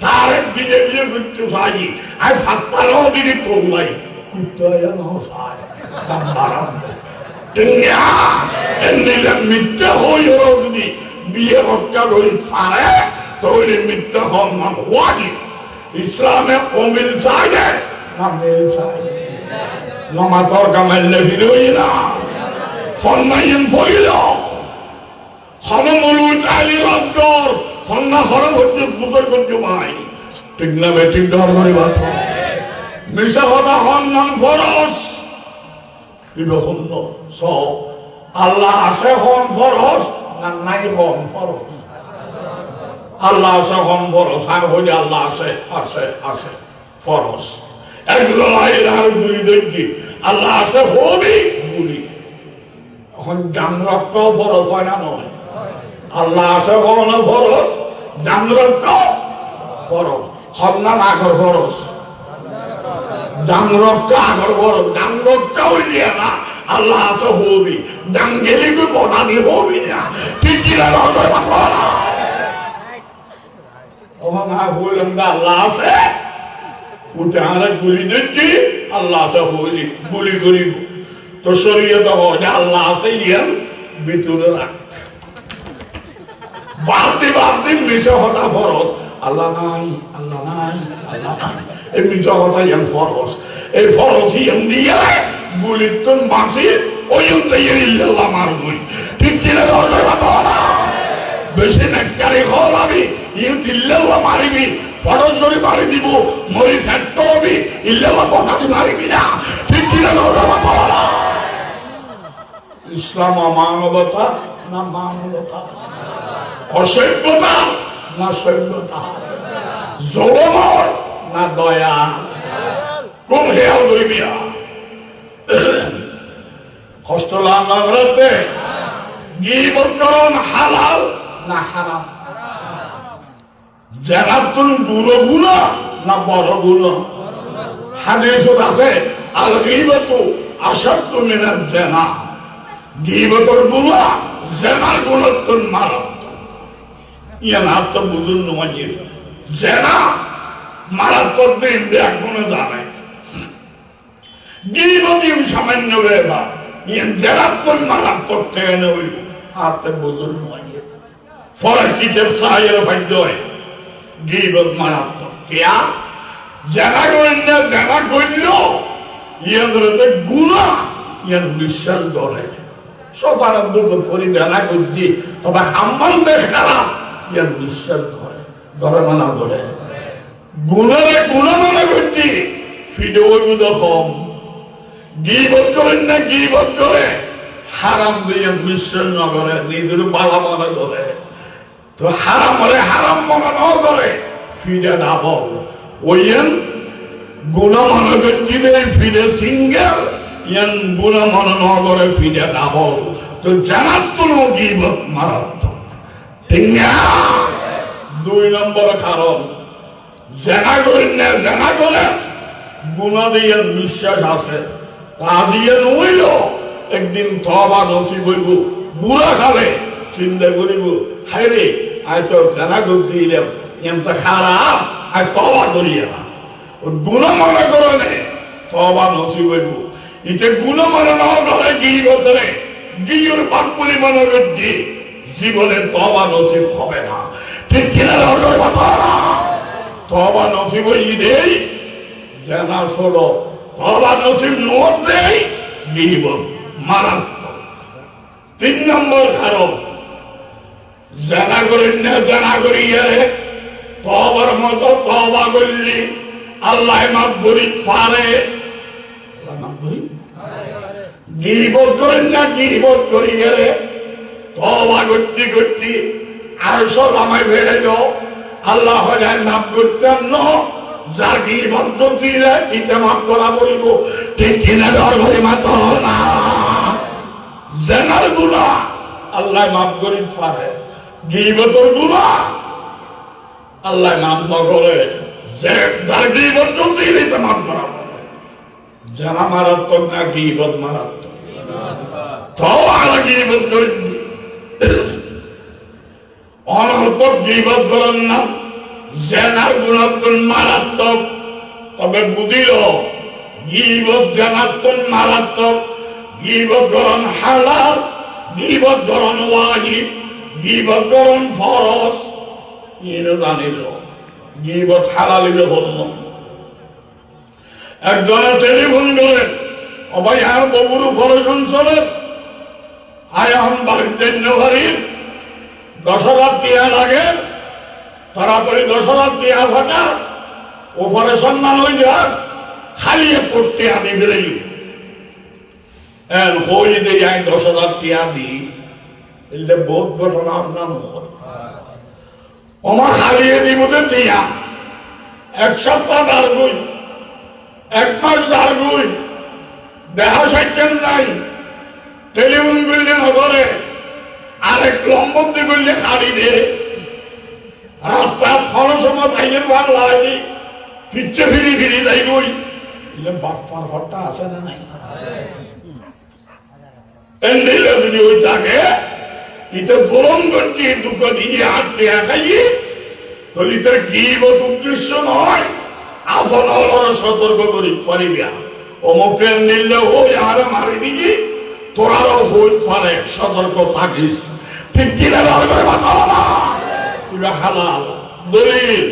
তার দিনে বিয়ে করতে চাই, আর সাতটা নদী করবাই মিথ্যা হয়ে যদি বিয়ে রক্ষা করি পারে তাহলে মিথ্যা হন না ওয়াজিব। ইসলামে অমিল চাই না মিল চাই নমাতর কামাইলে ফিরই না ফন্নাইন ফরিল হনমলু চাইলি রক্তর ফন্না হরম হচ্ছে পুতর করতে পাই ঠিক না বেঠিক ডর করে বাত মিশা কথা হন নাম ফরস এরকম সব আল্লাহ আছে হন ফরস না নাই হন ফরস, আল্লাহ আছে হন ফরস, আর হইলে আল্লাহ আছে আছে আছে ফরস এগুলো আর দুই দেখি আল্লাহ আছে হবি বলি এখন জান রক্ত ফরস হয় না নয়, আল্লাহ আছে হন ফরস জান রক্ত ফরস হন্না না কর ফরস জান রক্ত আগর ফরস জান রক্ত হইলিয়া না আল্লাহ আছে হবি জান গেলে কি বনা দিয়ে হবি না ঠিক কিনা আল্লাহ আছে উঠে আনা গুলি দিচ্ছি আল্লাহ আছে হইলি গুলি করিব তো শরীয়তে হয় আল্লাহ আছে ইয়ার ভিতরে রাখ বাড়তি বাড়তি মিশে হতা ফরস আল্লাহ নাই আল্লাহ নাই আল্লাহ নাই এই মিশে হতা ইয়ান ফরস এই ফরস ইয়ান দিয়ে গুলির তুন বাঁচি ওই ইল্লাল্লাহ মারবই ঠিক কিনা বেশি নেককারি হল আমি ইল্লাল্লাহ মারিবি ফরজ ধরে মারি দিব মরি ফেটতে হবি ইল্লাল্লাহ কথাটি মারিবি না ঠিক কিনা ইসলাম মানবতা না মানবতা, অসভ্যতা না সভ্যতা, জলম না দয়া, কোন হেয়াল ধরিবিয়া হস্তলাম নগরতে গীবতকরণ হালাল না হারাম, জানাতুন দূর গুনাহ না বড় গুনাহ, হাদিসত আছে আল গীবতু আশাদ্দু মিনাজ জিনা, গীবতর গুনাহ জিনার গুণাত্তর মারাত্মক, ইয়া না তো বুঝুন নয় জিনা মারাত্মক দিন এক গুণে জানে গীবতী সামান্য ব্যাপার ইয়ান জারাত্মক মারাত্মক কেন হইল আপনি বুঝুন নয় ফলে কিতাব সাহের ভাগ্য গীবত মারাত্মক কেয়া জানা করেন না জানা করল ইয়াদের গুনাহ ইয়ান বিশ্বাস করে সবার দুটো ফরি জানা করছি তবে হাম্মান দেখারা ইয়ান বিশ্বাস করে ধরে মানা ধরে গুণারে গুণা মানা করছি ফিরে ওই কম গীবত করেন না গীবত করে হারাম দিয়ে বিশ্বাস না করে নিজের বালা মনে করে তো হারাম হলে হারাম মনে না করে ফিরে ডাবল ওইন গুণা মনে করছিলে ফিরে সিঙ্গেল ইয়ান গুণা মনে না করে ফিরে ডাবল তো জানার কোনো গীবত মারাত্মক ঠিক না। 2 নম্বর কারণ জানা করেন না জানা করে গুণা দিয়ে বিশ্বাস আছে রাজিয়ে নইল একদিন তবা নসিব হইব বুড়া খালে চিন্তা করিব হায় রে আয় তো জানা করতে এলাম এমন খারাপ আর তবা করিয়ে না গুণা মনে করে নে তবা নসিব হইব ইতে গুণা মনে না করে গিয়ে গিয়ের পাকুলি মনে করছি জীবনে তবা নসিব হবে না ঠিক কিনা তবা নসিব হই দেই জানা শোনো তবা নসিব নোট দেয় গীবত মারাত্মক। 3 নম্বর কারণ জানা করেন না জানা করিয়ে তবার মতো তবা করলি আল্লাহ মাফ করি পারে গীবত করেন না, গীবত করি গেলে তওবা করতে করতে আর সব আমায় ফেলে দাও, আল্লাহ হয় মাফ করতেন না। যার গীবত করতে ইতে মাফ করা বলিব, ঠিক কিনা ধরে মাত্র না। জেনার গুনাহ আল্লাহ মাফ করি পারে, গীবতের গুনাহ আল্লাহ মাফ না করে। যার গীবত করতে ইতে মাফ করা বলে, জানা মারাত্মক না গীবত মারাত্মক। তওবা গীবত করেন অনর্থক গীবত করেন না, জেনার গুণাত্মক মারাত্মক। তবে বুঝিল গীবত জানাত্মক মারাত্মক। গীবত করণ হালাল, গীবত করণ ওয়াজিব, গীবত করণ ফরজ। এর জানিল গীবত হালাল হল। একজনে টেলিফোন করেন, ও ভাই আর বগুরু ফরজ অঞ্চলের আয় আম বাড়ির বাড়ির 10,000 টাকা লাগে, তাড়াতাড়ি 10,000 টাকা ফাটা অপারেশন না হয়ে যাক, খালি করতে আমি বেরোই হয়ে দিয়ে যায় 10,000 টাকা দিই। এলে বহুত ঘটনা আপনার আমার খালিয়ে দিব টিয়া, 1 সপ্তাহ দাঁড় গুই, 1 মাস দাঁড় গুই, দেখা সাইকেল নাই, টেলিফোন করলে নগরে, আরেক লম্বন্দি করলে খালি দে, রাস্তা ফলের সময় ভাইয়ের ভাগ লাগে, ফিরতে ফিরি যাই গই। বাপ্পার ঘরটা আছে না নাই? এন্ডিলে যদি ওই থাকে ইতে জোলম করছি, দুটো দিয়ে হাঁটতে খাইয়ে, তাহলে তার গীবত উদ্দেশ্য নয়, আপন সতর্ক করি পারিবা। অমুকে নিলে ওই আর মারি দিয়ে তোরারও হই পারে, সতর্ক থাকিস। ঠিক কিনা হালাল দলিল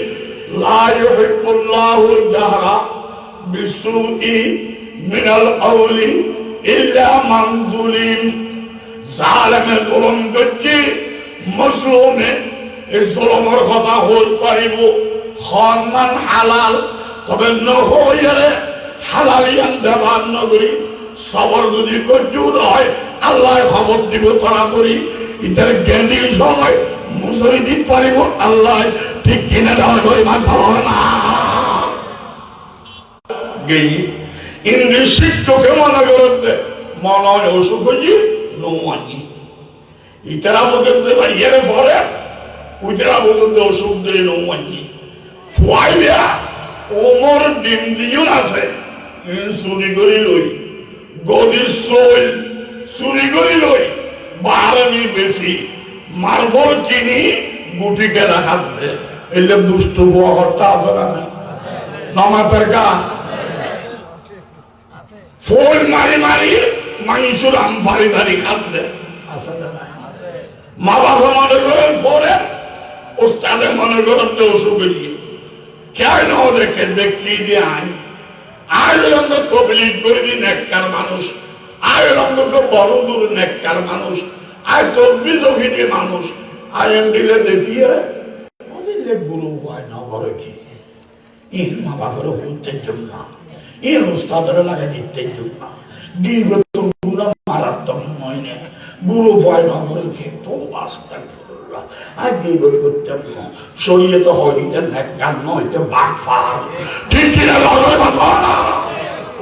লা ইউহিব্বুল্লাহুল জাহরা বিসসুই মিনাল কাওলি ইল্লা মান যুলিম। জালেমে জুলুম করছে, মজলুমে এই জুলুমের কথা হই পারিব সম্মান হালাল, তবে নহইলে হালালিয়ান ব্যবহার নগরী। সবর যদি করতেও হয় আল্লাহ খবর দিব, তারা করি ইতার জ্ঞানী সময় মুসরি দিতে পারিব আল্লাহ। ঠিক কিনা ধরে মাথা না গেই ইংলিশ শিক্ষকে মনে করতে মনে হয় অসুখ হয়েছি নৌমানি। ইতারা পর্যন্ত ইয়ে পরে ওইটারা পর্যন্ত অসুখ দিয়ে নৌমানি ফুয়াইয়া ওমর ডিম দিও আছে চুরি করি লই, গদির চইল চুরি করি লই, বাহারানি বেশি মার্বল চিনি গুটিকে রাখাতে। এলে দুষ্ট হওয়া ঘরটা আছে না নামাজের গা ফোল মারি মারি মাংসুর আম ফারি ফারি খাতে। মা বাবা মনে করেন ফোরে, ওস্তাদে মনে করেন তো অসুখে গিয়ে কেন দেখে দেখি দিয়ে আইন আয়োজন তবলিগ করে দিন নেককার মানুষ, আয়োজন বড় দূর নেককার মানুষ, আয় তসবিহ ফিরে মানুষ, আয়ন দিলে দেখিয়ে গুলো হয় না ঘরে কি ইন মা বাবার হইতে না, ইন উস্তাদের লাগে দিতে না, মারাত্মক নয় না, গুরু ভয় না করে খেয়ে তো বাস্তা আর গিবত করতাম না। শরীয়তে হইতে নেককার নইতে বাটফার। ঠিক কিনা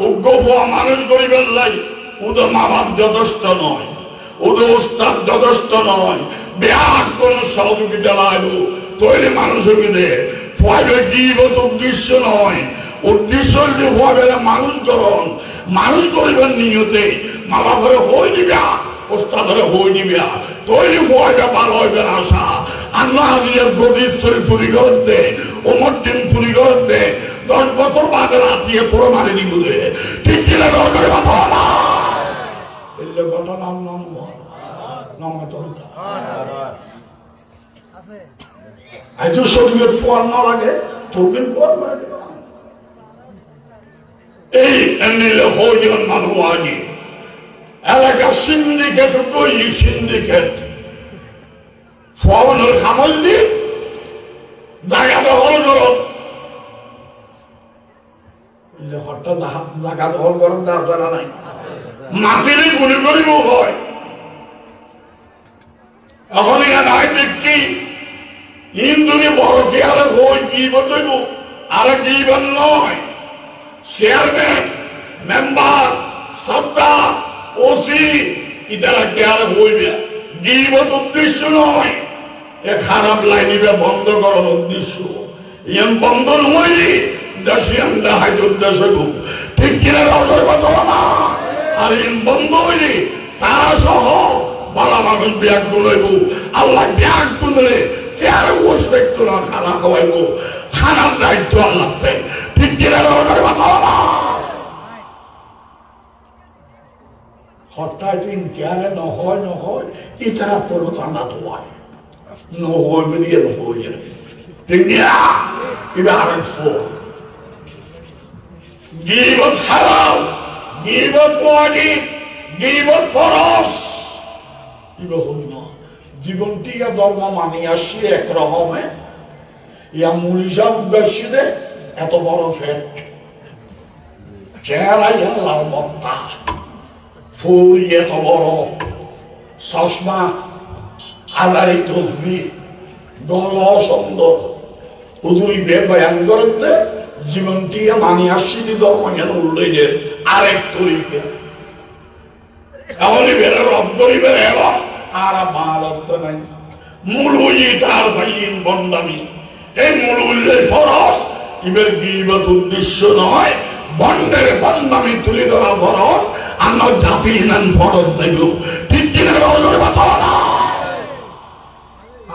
অজ্ঞ হওয়া মানুষ গরিবের লাই ওদের মা বাপ যথেষ্ট নয়, ওদের উস্তাদ যথেষ্ট নয়, বিরাট কোন সহযোগিতা লাগলো তৈরি মানুষকে দে ফলে গিবত উদ্দেশ্য নয়। উদ্দেশ্য যদি হওয়া মানুষ করিবেন নিয়তে মা বাপরে হয়ে দিবা, ওস্তাদরে হয়ে দিবা, তৈরি হওয়াটা ভালো হইবে আশা। আল্লাহ হাজির গদির শরীর চুরি করতে, ওমর দিন চুরি করতে 10 বছর বাদে রাতিয়ে পুরো মারি দিব। ঠিক কিনা দরকার ঘটনা শরীরের ফল না লাগে তোর ফল লাগে। এই নিলে হইজন মানুষ আগে এলাকা সিন্ডিকেট কই সিন্ডিকেট ফলনের খামল দিয়ে জায়গা দখল করো, জায়গা দখল করেন তার জানা নাই। মাটিরে গুলি করিব হয় এখন এখানে নাই দেখি ইন্দুরি বড় কি আরে হই কি বলব আর কি নয় চেয়ারম্যান মেম্বার সত্তা ওসি ইতারা কি আর হইবে গিবত উদ্দেশ্য নয় এ খারাপ লাইনিবে বন্ধ করার উদ্দেশ্য ইয়ান বন্ধ নয় দেশিয়ান দেখাই উদ্দেশ্য ঠিক কিনা কথা না আর ইয়ান বন্ধ হইলে তারা সহ বালা মানুষ ব্যাগ গুলাইব আল্লাহ ব্যাগ গুলে আর বসবে তোরা খানা খাওয়াইব খানার দায়িত্ব আল্লাহ ঠিক কিনা কথা না হঠাৎ ইনকারে নহয় ইতারা কোনো ঠান্ডা তো হয় নহয় মিলিয়ে নহয় ঠিক না এটা আরেক ফোর গিবত হারাম গিবত ওয়াজিব গিবত ফরজ ইবা হইল জীবনটি ধর্ম মানি আসছি একরকমে ইয়া মুলিশা উদ্দেশ্যে এত বড় ফেট চেহারাই আল্লাহ মত্তা ফুল এত বড় চশমা আলারি তসবি দল সুন্দর উদুরি বেবয়ান করতে জীবনটি মানি আসছি ধর্ম যেন উল্লেখের আরেক তরিকে তাহলে বেড়ে রব করিবে এবং আর মাল অর্থ নাই মুলুই তার ভাইন বন্দামি এই মুলুল্লে ফরজ ইবের গিবত উদ্দেশ্য নয় বন্ডের বন্দামি তুলে ধরা ফরজ আমরা জাতি নান ফরজ দেব ঠিক কিনা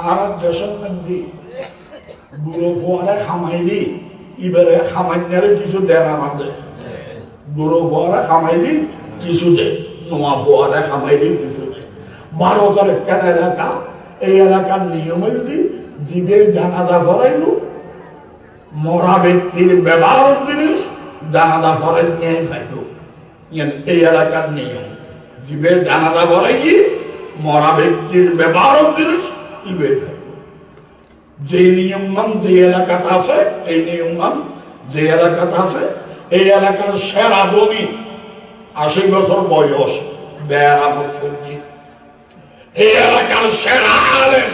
আর দেশের মধ্যে বুড়ো ফোয়ারে খামাইলি ইবারে খামাইনারে কিছু দেন আমাদের বুড়ো ফোয়ারে খামাইলি কিছু দে নোয়া ফোয়ারে খামাইলি কিছু দে 12 করে কেন এলাকা এই এলাকার নিয়ম হইলি জীবের জানাজা করাইল মরা ব্যক্তির ব্যবহার জিনিস জানাজা করাই নিয়ে যাইল এই এলাকার নিয়ম জীবের জানাজা করাই মরা ব্যক্তির ব্যবহার জিনিস ইবে যে নিয়ম মান যে এলাকাতে আছে এই নিয়ম মান যে এলাকাতে আছে এই এলাকার সেরা ধনী 80 বছর বয়স বেয়ারামত ফৌজি এই এলাকার সেরা আলেম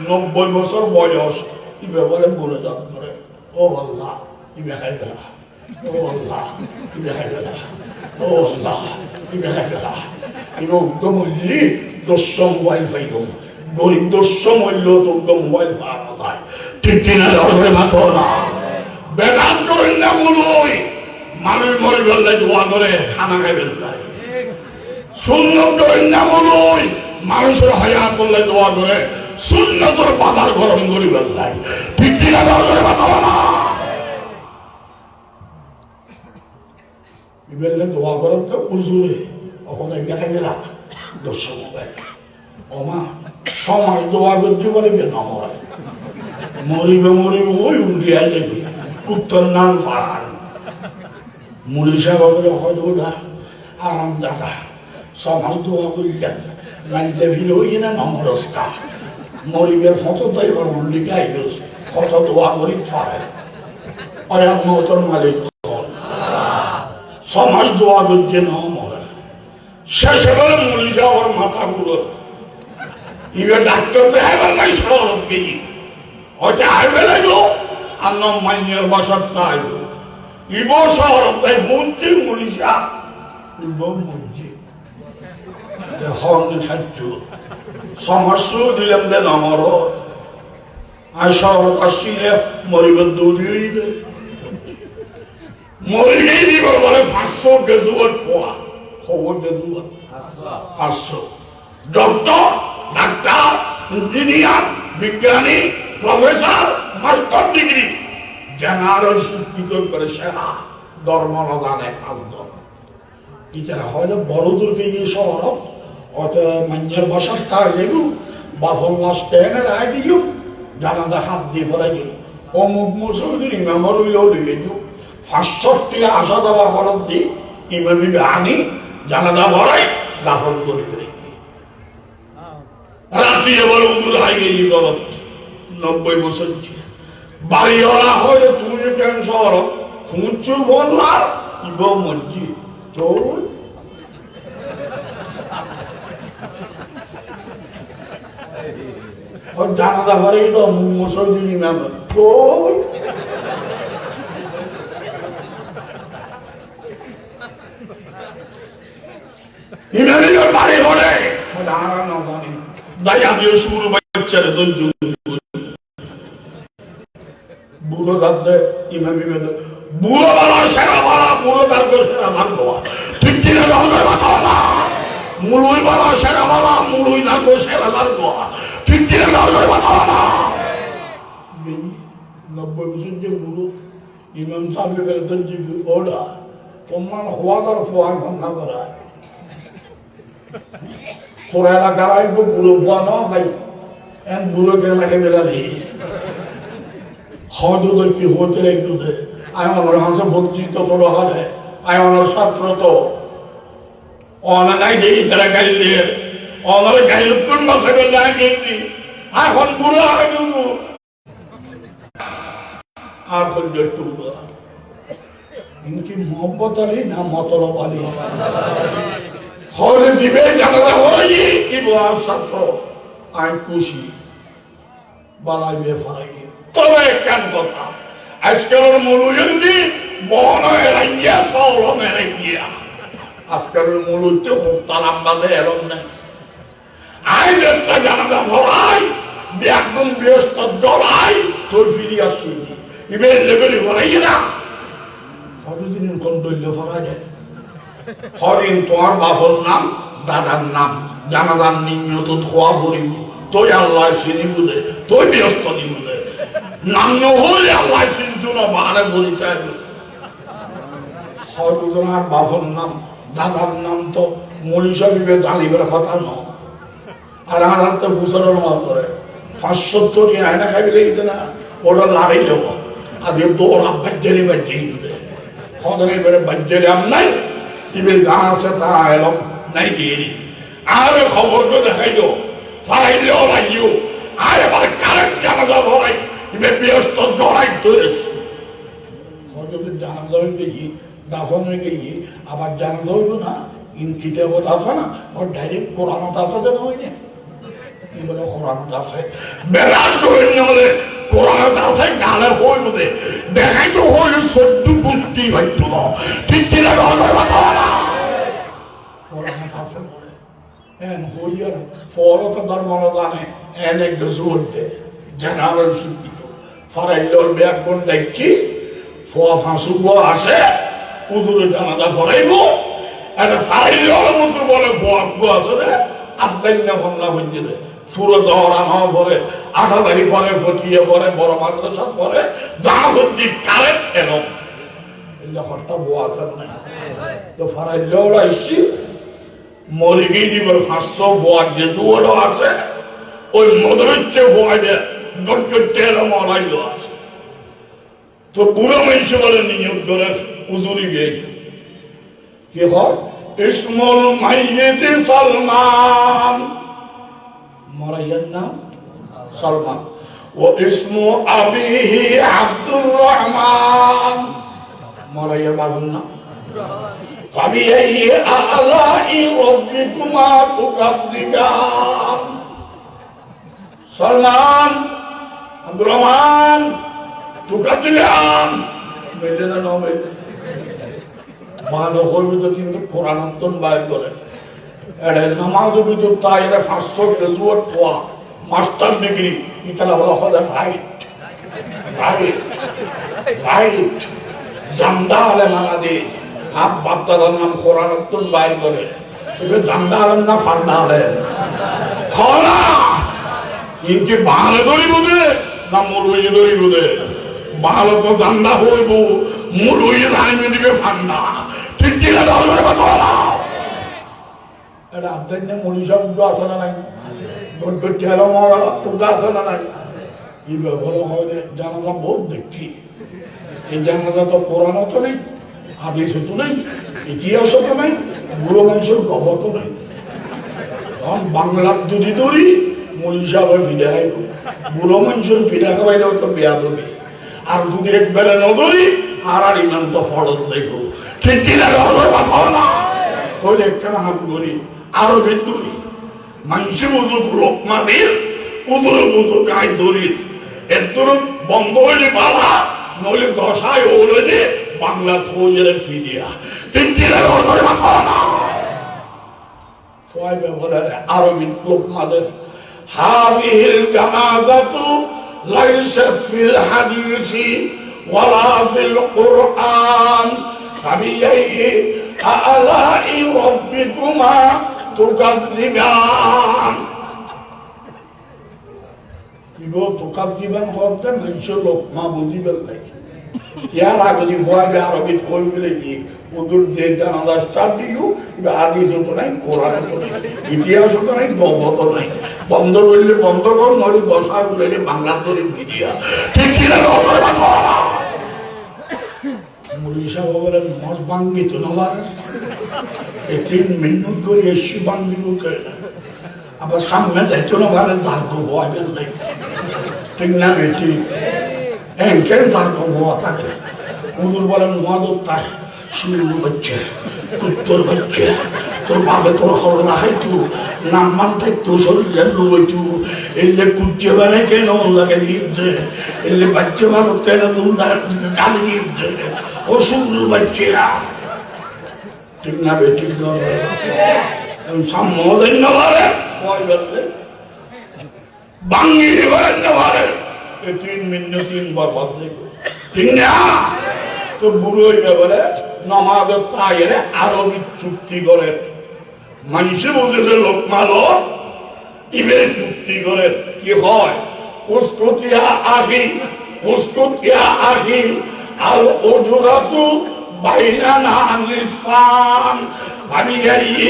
90 বছর বয়স ইবে বলে বলে যান করে ও আল্লাহ ইবে খাই গেল ও আল্লাহ ইবে খাই গেল ও আল্লাহ ইবে খাই গেল ইবে উদ্যমল্লি দর্শন ওয়াইফাই হোক গরিব দস্য মূল্য তো মোবাইল পাওয়া যায় ঠিক কিনা ধরে মাত্র না বেদান করেন না বলুই মানুষ মরে বললে দোয়া করে খানা খাইবেন সুন্নত করেন না বলুই মানুষের হায়া করলে দোয়া করে সুন্নতর বাজার গরম করি বেলায় ঠিক কিনা ধরে মাত্র না ইবেলে দোয়া করেন তো উজুরে ওখানে দেখা গেলাম দস্য মোবাইল ওমা সমাজ দোয়া করতে বলে কেন মরিবে মরিবে ওই উন্ডিয়া যাবে উত্তর নাম ফারান মুড়ি সাহেব হয়তো আরাম দেখা সমাজ দোয়া করিলেন মানতে ভিড় হই না নমরস্তা মরিবের ফটো তো এবার উল্লিখাই গেছে কত দোয়া করি ফারে অয়ার মতন মালিক সমাজ দোয়া করতে না মরে শেষে বলে মুড়ি সাহেবের মাথা গুলো ইবে ডাক্তার দেখাইবার নাই সরব গেছি হয়তো আইবে লাগলো আর নাম মাইনের বাসার আইব ইব সরব তাই মঞ্চে মরিষা ইব মঞ্চে হর্নি খাদ্য সমস্য দিলাম দেন আমার আর সরব আসলে মরিবার দৌড়িয়েই দে মরিলেই দিব বলে 500 গেজুয়ার ফোয়া খবর গেজুয়ার 500 ডক্টর ডাক্তার ইঞ্জিনিয়ার বিজ্ঞানী প্রফেসর মাস্টার ডিগ্রি জেনারেল শিক্ষিত করে সেরা ধর্ম জানে খাদ্য ইতারা হয়তো বড় দুর্গে গিয়ে শহর অত মান্যের বাসার কাজ গেল বাফল লাশ টেনে রায় দিও জানাজা হাত দিয়ে ফেরাই গেল অমুক মুসলিম ইমামর হইলেও দিয়ে দিও 500 টাকা আসা যাওয়া খরচ দিয়ে ইমামি আনি জানাজা ভরাই দাফন করে ফেলে রাত্রি বলে উদুর হাই গেলি করত 90 বছর বাড়িওয়ালা হয়ে তুমি কেন শহর ফুঁচু বললার ইব মসজিদ তোর জানাজা করে তো মুসলিম ইমাম কই ইমামের বাড়ি ঘরে দাঁড়ানো জানি দায়া দিয়ে শুরু বাচ্চারে ধৈর্য বুড়ো দাঁতে ইমাম ইমাম বুড়ো বাবা সেরা বাবা বুড়ো দাঁতে সেরা ভাগ্য ঠিক কিনা না মুলুই বাবা সেরা বাবা মুলুই দাঁতে সেরা ভাগ্য ঠিক কিনা না 90 বছর যে বুড়ো ইমাম সাহেবের দর্জি ওড়া তোমার হওয়ার ফোয়ার ভাঙা করা তোরা এলাকার আইব বুড়ো ফোয়া না ভাই এন বুড়ো এলাকায় বেলা দিই হয়তো কি হতে একটু আমি আমার হাসে ভর্তি তো তোর হারে আমি আমার ছাত্র তো অনাই দিই তারা গাড়ি দিয়ে অনার গাড়ি উত্তর মাসে বেলা গেছি এখন বুড়ো হয় কিন্তু আর করবে একটু কি মোহাম্মত আলী না মতলব আলী হলে জীবে জানালা হই কি বলার ছাত্র আমি খুশি বালাই বেফাই তবে কেন কথা আজকালের মূল্যি বন এড়াইয়া সৌর মেরে গিয়া আজকালের মূল্য তালাম বাদে এরম নেই আজ একটা জানালা ভরাই একদম ব্যস্ত জড়াই তোর ফিরি আসছি ইবের লেবেলি ভরাই না কতদিন কোন দৈল্য ভরা যায় হরিণ তোমার বাবার নাম দাদার নাম জানাজার নিয়ত ধোয়া ভরিব তুই আল্লাহ চিনি বুঝে তুই ব্যস্ত দিবুদে নাম নহলে আল্লাহ চিন্তু না বাহারে বলি চাইবে হয়তো তোমার বাবার নাম দাদার নাম তো মনীষা বিবে জানিবার কথা ন আর আমার তো ভূষণের মত করে 570 নিয়ে আয়না খাইবে লেগে না ওটা লাড়াই দেবো আগে দৌড়া বাজ্যালি বাজ্যাই হদনের বেড়ে বাজ্যালি আম নাই ইবে যা আছে তা এলম নাই দিয়ে আর খবর তো দেখাইল ফারাইলেও লাগিও আর এবার কারেন্ট জানাজা ভরাই ইবে ব্যস্ত জড়াই ধরেছে হয়তো জানাজা হইবে কি দাফন হয়ে গিয়ে আবার জানাজা হইব না ইনকিতে কথা আছে না ওর ডাইরেক্ট কোরআনত আছে যেন হয় না কি বলে কোরআনত আছে বেড়ার হলে কোরআনত আছে গালে হই বলে দেখাই তো হইল 14 বুদ্ধি হইতো ঠিক কিনা কোরআনত আছে এন হইয়ার ফরত ধর্ম জানে এন এক জোরতে জানার শিক্ষিত ফারাইলর ব্যাকরণ দেখি ফোয়া ফাঁসুব আছে উদুরে জানাজা পড়াইব এটা ফারাইলর মতো বলে ফোয়া আছে রে আব্দাই না ভাঙনা হইতে রে সুরত দহরানো পরে 8 তারিখ পরে ফটিয়ে পরে বড় মাদ্রাসা পরে যা হচ্ছে কারেন্ট এরকম যখনটা বউ আছে না তো ফারাইলর আইসি মরিগি দিবর 500 ফোয়ার যে দুয়ারও আছে ওই মদরচ্ছে ফোয়া যে গটগটের মরাইল আছে তো বুড়ো মানুষ বলে নিয়োগ করে উজুরি গে কি হয় ইসমুল মাইয়িতি সালমান মরাইয়ার নাম সালমান ও ইসমু আবিহি আব্দুর রহমান মরাইয়ার বাবার নাম فبأي آلاء ربكما تكذبان سلمان عبد الرحمن تكذبان মেলেনা নাও মেলে ভালো হইবে তো কিন্তু কোরআনান্তন বাইর করে এর নামাজ ভিতর তাই এর 500 গ্রাজুয়েট হওয়া মাস্টার ডিগ্রি ইতালা বলা হয় রাইট জামদা আলে মানাদি আপ বাপদাদার নাম কোরআনান্তন বাইর করে এটা জামদা আলেন না ফান্ডা আলেন খনা ইনকে বাংলা ধরি বুঝে না মুরুই ধরি বুঝে ভালো তো জান্দা হইব মুরুই রাইমে দিবে ফান্ডা ঠিক কি না ধর্মের কথা এটা আপনার না মনীষা উদ্যোগ আছে না নাই গড়গড়ি হেলো মরা উদ্যোগ আছে না নাই এই ব্যাপারে হয় জানাজা বহুত দেখি এই জানাজা তো কোরআন তো নেই হাদিসে তো নেই ইতিহাসও তো নেই বুড়ো মানুষের গল্প তো নেই তখন বাংলার যদি ধরি মনীষা আবার ফিরে আইব বুড়ো মানুষের ফিরে খাওয়াইলেও তো বেয়া দেবে আর যদি একবারে নদরি আর ইমান তো ফরজ দেখো ঠিক কিনা কথা না ওই একখানা হাত ধরি আরবের দড়ি মানুষের মতো লোকমাদের উদর গায়ে দড়ি এর দূর বন্ধ হইলে বালা নইলে দশায় ওলে বাংলা থইয়ে ফিরিয়া আরবি লোকমাদের হাদিহিল জানাজাতু লাইসাত ফিল হাদিসি ওয়ালা ফিল কুরআন ফাবিআইয়ি আলাই রাব্বিকুমা তুকাযযিবান কিগো তুকাযযিবান হতে মানুষের লোকমা বুঝিবেন নাই ইয়ার আগে ভয় আরবি কই গেলে কি ওদের যে জানাজা স্টার্ট দিও হাদিস তো নাই কোরআন তো নাই ইতিহাস তো নাই গল্প তো নাই বন্ধ করলে বন্ধ কর নইলে দশা বলে বাংলা ধরে ভিডিয়া ঠিক কি না মুরিশা বলেন মাছ ভাঙ্গি তো নবার এই 3 মিনিট করে এসে ভাঙ্গি করে আবার সামনে যাইতো না ভালো তার তো ভয় বের নাই ঠিক না বেটি কেন তার তো ভয় থাকে হুজুর বলেন মদত তাই শুরু হচ্ছে উত্তর হচ্ছে তোর বাপে তোর হল না খাইতু নাম মান থাকতো শরীরের লইতু এলে কুচ্ছে মানে কেন লাগে দিচ্ছে এলে বাচ্চা ভালো কেন গালি দিচ্ছে ও সুন্দর বাচ্চারা ঠিক না বেটি সাম্যদের না পারে বাঙ্গি বলেন না পারে 3 মিনিট 3 বার বাদ ঠিক না তো বুড়োই ব্যাপারে নমাজের তাইরে আরবি চুক্তি করে মানুষে বলতে লোকমালো ইবে চুক্তি করে কি হয় উস্কুতিয়া আখি আল উজরাতু বাইনানা নিসফান ফাবিআইয়ি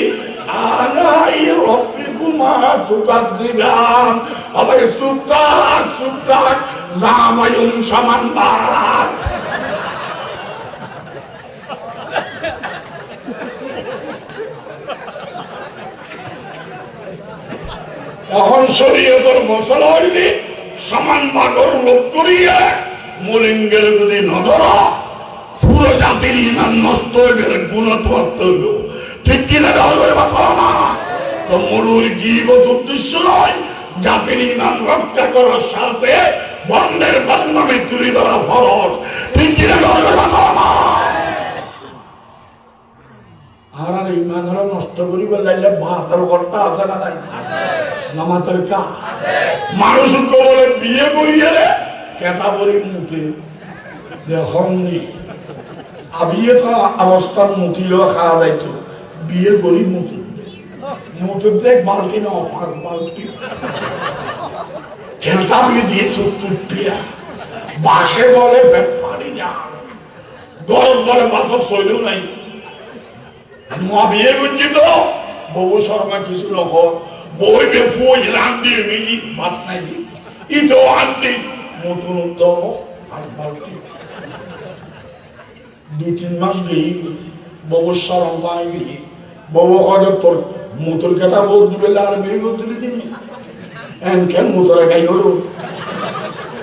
আলাই রাব্বিকুমা তুকাযযিবান আবার সুত্তাক জামায়ুন সামানবার তখন শরীয়তের মশলা হইলে সমান ভাগর লোক করিয়া মলিঙ্গের যদি নজর পুরো জাতির ইমান নষ্ট হয়ে গেলে গুণত্ব হইল ঠিক কিনা তো মূল জীবত উদ্দেশ্য নয় জাতির ইমান রক্ষা করার সাথে বন্ধের বন্ধনে তুলে ধরা ফরজ ঠিক কিনা আর ইমান নষ্ট করিবার লাইলে ভাতের ঘরটা আছে না নাই নামাতের কা মানুষ বলে বিয়ে করিয়ে কেতা বলি মুঠে দেখুন বিয়ে তো অবস্থার মুঠিলেও খাওয়া যাইতো বিয়ে করি মুঠুর দেখ বালতি না বালতি কেতা বিয়ে দিয়ে চুপ পিয়া বাসে বলে পারি না গরম বলে বাতাস শৈল নাই বিয়ে করছি তো বহু শর্মা কিছু লোক বই বেফুই রান্দি মিলি মাছ নাই ইতো আন্দি নতুন উত্তর আর বালতি 2-3 মাস গেই বহু শরম পাই গেই বহু হয়তো তোর মোটর কেটা বল দিবে আর বিয়ে করতে দিবি কেন মোটরে গাই হলো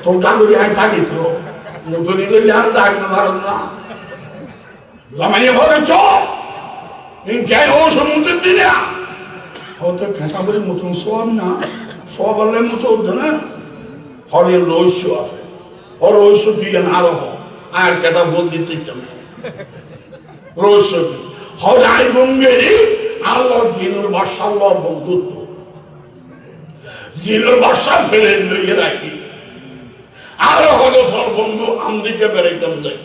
তোর কাগরি আই থাকি তো মোটর নিলে আর ডাক না ভারত না জামাইয়ে ঘরে চল কেন ও সমুদ্রের দিনে হয়তো খেতা বলে মতন সব না সব বললে মতো উঠবে না হরের রহস্য আছে ওর রহস্য দিয়ে না আরো আর কেটা বল দিতে রহস্য হরাই বঙ্গেরই আল্লাহ জিনুর বাসা আল্লাহ বন্ধুত্ব জিনুর বাসা ফেলে লইয়ে রাখি আরো হলো সব বন্ধু আমদিকে বেড়াইতাম দেয়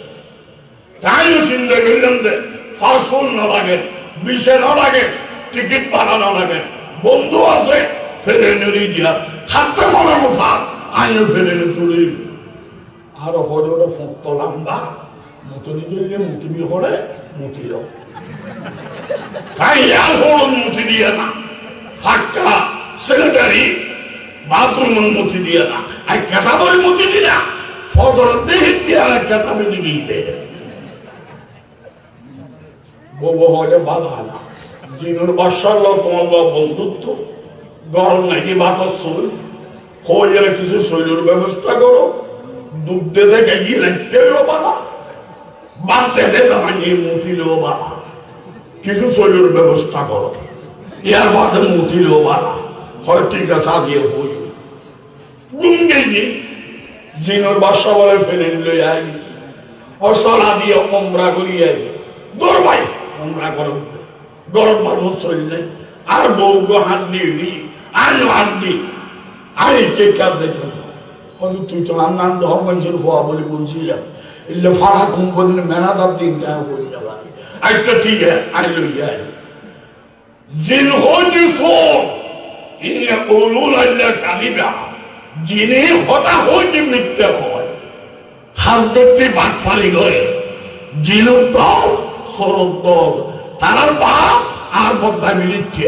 তাইও চিন্তা করলাম যে ফাস্টফুড না লাগে বিষে না লাগে টিকিট পাঠানো লাগে বন্ধু আছে ফেলে নেড়ি দিয়া থাকতে মনে মশা আইনে ফেলে নে তুলি আরো হলে ওটা ফোঁকতো লম্বা মুতুলি দিলে মুতুলি হলে মুতিল তাই আর হল মুতি দিয়ে না ফাঁকা সেক্রেটারি বাথরুমের মুতি দিয়ে না আর কেটাবই মুতি দি না ফদর দেখে দিয়ে আর কেটাবে দিবি বউ হলে ভালো হয় না জিনুর বাসার লোক তোমার বন্ধুত্ব গরম নাকি বাতাস শরীর হয়ে কিছু শরীরের ব্যবস্থা করো দুধ দিতে গিয়ে রাখতেও বাবা বাড়তে দিতে মানিয়ে মুটিলেও বাবা কিছু শরীরের ব্যবস্থা করো ইয়ার বাদে মুতিল বাড়া হয় ঠিক আছে আগে হই গুঙ্গে গিয়ে জিনোর বাসা বলে ফেলে লই আই অসলা দিয়ে ওমরা করি আই দৌড় ভাই ওমরা করব গরম মানুষ চললে আর বউ গো হাত দিয়ে দি আনো হাত দি আই কে কার দেখো হয়তো তুই তো আনন্দ মানুষের হওয়া বলে বলছিলাম ইল্লে ফাড়া ঘুম করে মেনাদার দিন কেন হয়ে যাবা আচ্ছা ঠিক আছে আই লই আই জিন হইতে ফোন ইয়া উলুল আল্লাহ কালিবা জিনে হতা হইতে মিথ্যা হয় হাজরতে বাটফালি করে জিনুর দল সরব দল তারার বাপ আর বদ্ধা মিলিচ্ছে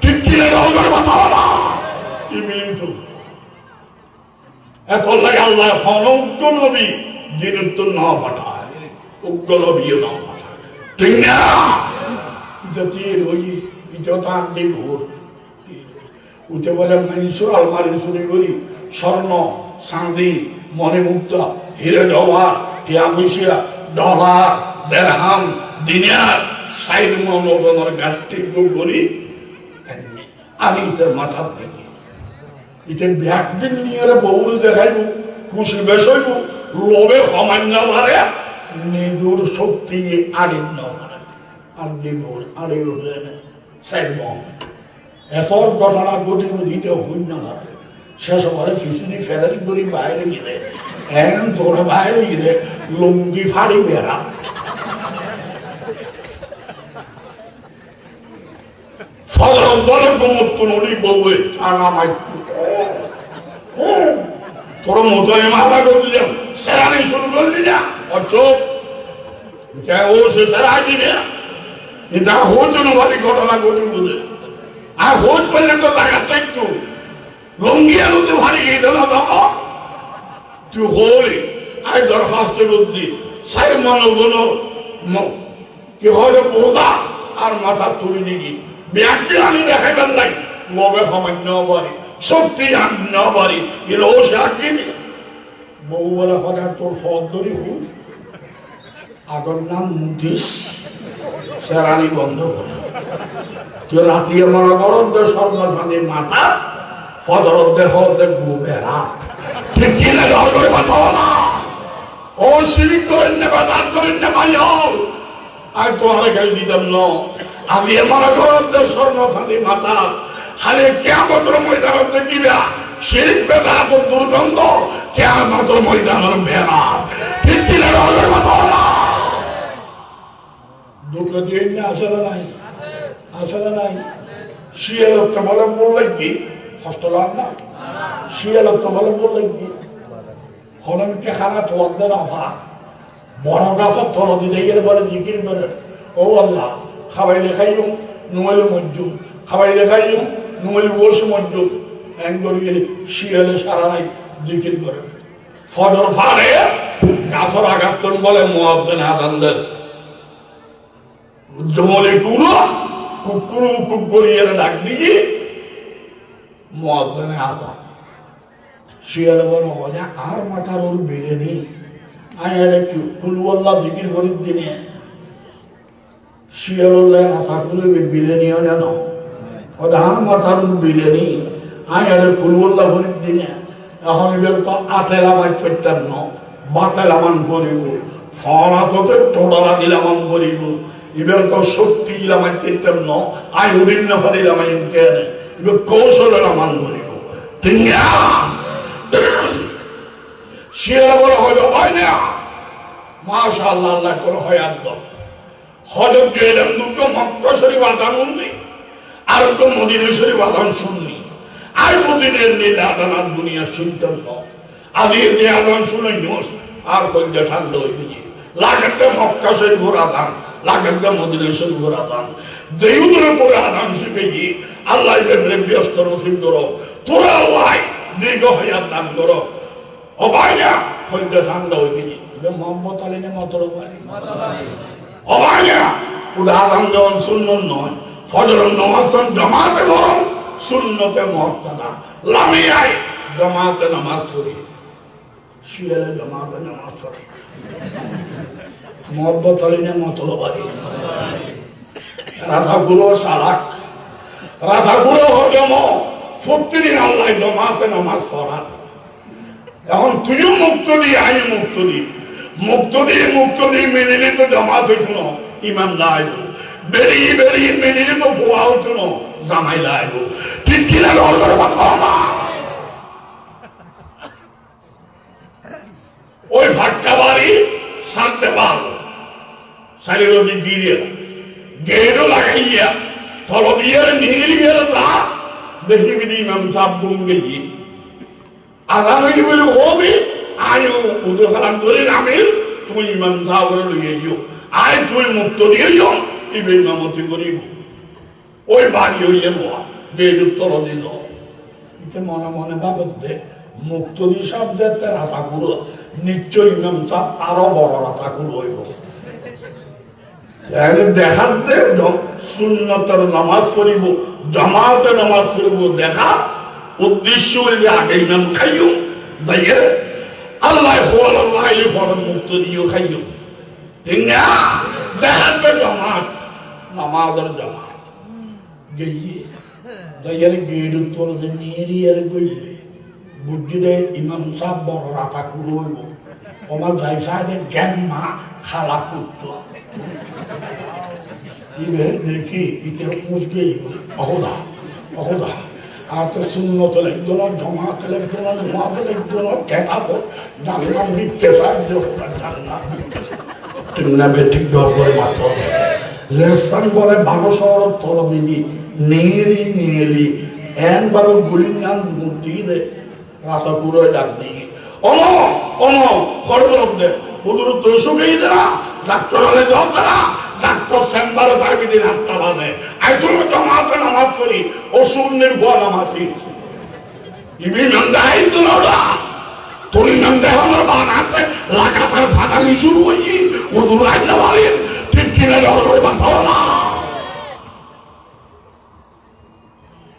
ঠিক কিনে রঙের কথা না কি মিলিত এখন লাগে আল্লাহ ফল উগ্র নবী জিনুর তো না পাঠায় উগ্র নবীও না পাঠায় ঠিক না জাতির ওই যথা আন্দি ভোর উঠে বলে মানুষের আলমারি চুরি করি স্বর্ণ চাঁদি মনে মুক্তা হিরে জওয়ার টিয়া পয়সা ডলার দেড়হাম দিনার সাইড মনোরণের গাছটি করি আমি এটার মাথার থেকে এটা ব্যাগদিন নিয়ে বউরে দেখাইব খুশি বেশ হইব লোভে সমান্য মারে নিজের শক্তি আড়িন না মারে আন্দি ভোর আড়ি উঠে সাইড মন এত ঘটনা ঘটিব দিতে হইল না শেষ করে ফিসিনি ফেরারি করি বাইরে গেলে এখন তোরা বাইরে গেলে লুঙ্গি ফাড়ি বেড়া সাধারণ দলের গোমত্তন উনি বলবে চাঙা মাইকু তোর মতনে মাথা করলাম সেরানি শুরু করলি না অচোপ ও সে সেরা দিবে এটা হচ্ছে না ভারী ঘটনা ঘটি বুঝে আর ভোট করলে তো লাগাতে একটু লঙ্গি আলুতে ভারী গিয়ে দেওয়া দাও তুই হই আর দরখাস্তের উদ্দি সাই মনোগুণ কি হয় বোঝা আর মাথা তুলে নিবি ব্যাগটি আমি দেখাইবেন নাই লবে সামান্য পারি শক্তি আন পারি এর ও সে আটকে দি বউ বলে হলে তোর ফদ ধরি হুই আগর নাম মুদিস সেরানি বন্ধ করে রাতিয়ে মনে করো সর্বসানের মাথা ফদরত দেহ দেখবো বেড়া ঠিক কিনে করে কথা না ও শিরিক করেন না বাদাত করেন না ভাই আর তোমার গাল দিতাম না আমি মনে করো সর্বসানের মাথা খালি কেমন ময়দান দেখিবা শিরিক বেদা তো দুর্গন্ধ কেমন ময়দানের বেড়া ঠিক কিনে করে কথা না দুটো দিন না আসলে নাই আসলে নাই শিয়ালত্ব বলে বললেন কি হস্তলাম না শিয়ালত্ব বলে বললেন কি হরমকে খানা তোমাদের অভা বড় গাছের থর দিতে গেলে বলে জিকির করে ও আল্লাহ খাবাই লেখাইম নুমাইলে মজ্জুম খাবাই লেখাইম নুমাইলে বসে মজ্জুম এন করে গেলে শিয়ালে সারা নাই জিকির করে ফজর ফাড়ে গাছর আঘাতন বলে মুয়াজ্জিন আযানদের জমলে টুলো কুকুরু কুকুরিয়ার ডাক দিয়ে মুয়াজ্জিনে আযান শিয়ালে বলে ওজা আর মাথার ওর বেড়ে নেই আমি এলে কুল আল্লাহ জিকির করির দিনে শিয়াল্লাহ মাথা খুলে বেড়ে নিও জানো ওটা আর মাথার ওর বেড়ে নেই আমি এলে কুল আল্লাহ করির দিনে এখন এবার তো আতেলা মাছ করতাম না বাতেলা মান করিব ফল হাততে টোড়া দিলাম করিব এবার তো শক্তি দিলাম করতাম না আই উদিন না দিলাম কেনে এবার কৌশল মান করিব ঠিক না শিয়ালা বলে হয়তো হয় না মাশাআল্লাহ আল্লাহ করে হয় একদম হজরত গেলাম দুটো মক্কা শরীফ আদান শুননি আর তো মদিনা শরীফ আদান শুননি আর মদিনের নীলা আদান দুনিয়া শুনতেন না আজ যে আদান শুনে নোস আর কলজা ঠান্ডা হয়ে গিয়ে লাগাতে মক্কা শরীফের আদান লাগাতে মদিনা শরীফের আদান যেইগুলোর উপরে আদান শিখে গিয়ে আল্লাহ ব্যস্ত নসিব করো তোরা আল্লাহ দীর্ঘ হইয়ার দান করো ও ভাইয়া কলজা ঠান্ডা হয়ে গিয়ে মোহাম্মদ আলী না মতর ও ভাইয়া উদাহরণ যেমন শূন্য নয় ফজর নামাজ জামাতে ধরো শূন্যতে মহত্তা লামিয়ায় জামাতে নামাজ পড়ি শিয়ালে জামাতে নামাজ পড়ি মোহাম্মদ আলী না মতর বাড়ি রাধাগুলো সারাক রাধাগুলো হজম প্রতিদিন আল্লাহ জমাতে নামাজ পড়ান। এখন তুইও মুক্ত দিয়ে আমি মুক্ত দিই, মুক্ত দিয়ে মেনে নিত জমাত হইতো ইমান লাইব, বেরিয়ে মেনে নিত ভুয়া হইতো জামাই লাইব। ঠিক কিনা ওই ভাট্টা বাড়ি সারতে পারল সারি রবি গিয়ে গেরো লাগাইয়া থল দিয়ে নিয়ে রাত দেখি ইমাম সাহেব গুম গিয়ে আধার হয়ে বলে হবে আয়ো উদয় খালাম করে নামের তুমি ইমাম সাহেব লইয়ে যাও, আয় তুমি মুক্ত দিয়ে যাও ইবে ইমামতি করিব। ওই বাড়ি হইয়ে মোয়া বেজুর তল দিল মনে মনে বাবদ মুক্ত দিয়ে সব দেখতে রাতা গুলো নিশ্চয় ইমাম সাহেব আরো বড় রাতা গুলো হইব। দেখাতে সুন্নতের নামাজ পড়িব, জামাতে নামাজ পড়িব দেখা উদ্দেশ্য হইলে আগে ইমাম খাইও যাইয়ে আল্লাহ মুক্ত দিও খাইও। ঠিক না? দেখাতে জামাত নামাজের জামাত গিয়ে যাইয়ারে গেড় উত্তর নিয়ে গইলে বুদ্ধি দেয় ইমাম সাহেব বড় রাতা কুড়ো হইব। আমার যাই সাহেবের জ্ঞান মা খালা করতো দেখি ইতে মুসগে অহদা আতে সুন্নত লিখতো না, জমাতে লিখতো না, নামাজ লিখতো না, কেতাবো জানলাম লিখতে সাহায্য জানলাম ঠিক না বেঠিক ডর করে মাত্র লেসান বলে ভালো শহর তলবিনি নেলি এন বারো গুলির নাম মূর্তি দে রাতা পুরো ডাক দিয়ে ডাক্তার হলে জব দেনা ডাক্তার চেম্বারে পারবি দিন 8টা বাজে আইসুন জমাতে নামাজ পড়ি ও শূন্যের ভুয়া নামাজ ইবি নন্দা আইতো না ওরা তোরি নন্দা আমার বানাতে লাগাতার ফাটালি শুরু হইছি ও দুলাই না মারে ঠিক কিনা জগর বাঁধাও না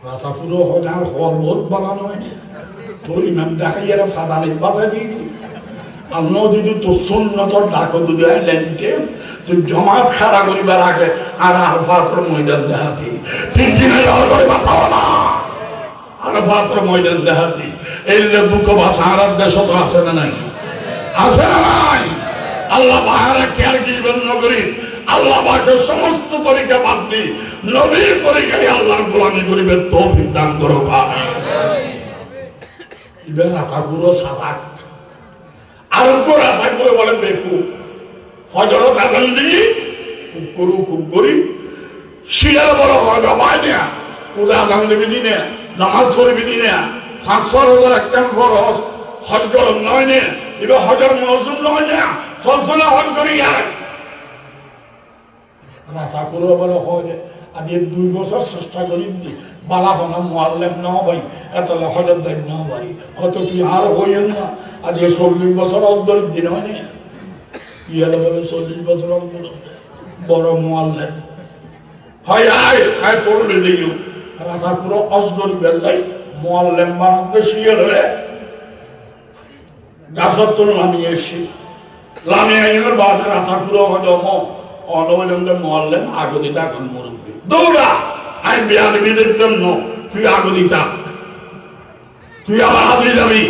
রাতা পুরো হজার হল বহুত বানানো হয়নি তোর ইমাম দেখাইয়ারা ফাদালি পাবে দিদি আন্ন দিদি তোর সুন্নতর ডাকো যদি লেনকে তুই জমাত খাড়া করিবার আগে আর আরফাতের ময়দান দেখাতি ঠিক কিনা করে বাতাও না আরফাতের ময়দান দেখাতি এলে দুঃখ ভাষা আর দেশ তো আছে না নাই আছে না নাই আল্লাহ বাহারা কেয়ার গিবেন নগরী আল্লাহ বাকের সমস্ত তরিকা বাদ দি নবীর তরিকায় আল্লাহর গোলামি করিবেন তৌফিক দান করো ইবেন রাতাগুলো সাবাক আর রাতাগুলো বলেন বেকু হজরত আদান দিই খুব করি শিয়ার বড় জমায় নেয়া ওদের আদান দেবী দিনে নামাজ পড়বি দিনে 500,000 একটা খরচ হজ করম নয় নে এবার হজর মৌসুম নয় না সবসময় হজ করি আর রাতাগুলো বড় হজ আজকে 2 বছর চেষ্টা করি দি বালা হনা মোয়াল্লেম না ভাই এতলে হজর দেন না ভাই হয়তো তুই আর হইয়েন না আজকে 40 বছর অন্তর দিন হয় না ইয়ালে বলে 40 বছর অন্তর বড় মোয়াল্লেম হয় আয় পড়লে দিও রাতা পুরো অসগর বেলাই মোয়াল্লেম বানাতে শিয়ার হয়ে গাছত নামিয়ে এসে লামিয়ে আইনের বাদে রাতা পুরো হজম অনবৈলম্বে মোয়াল্লেম আগদিতা এখন মুরব্বী দৌড়া আই বিয়ানবিদের জন্য তুই আগদিতা তুই আবার হাতে যাবি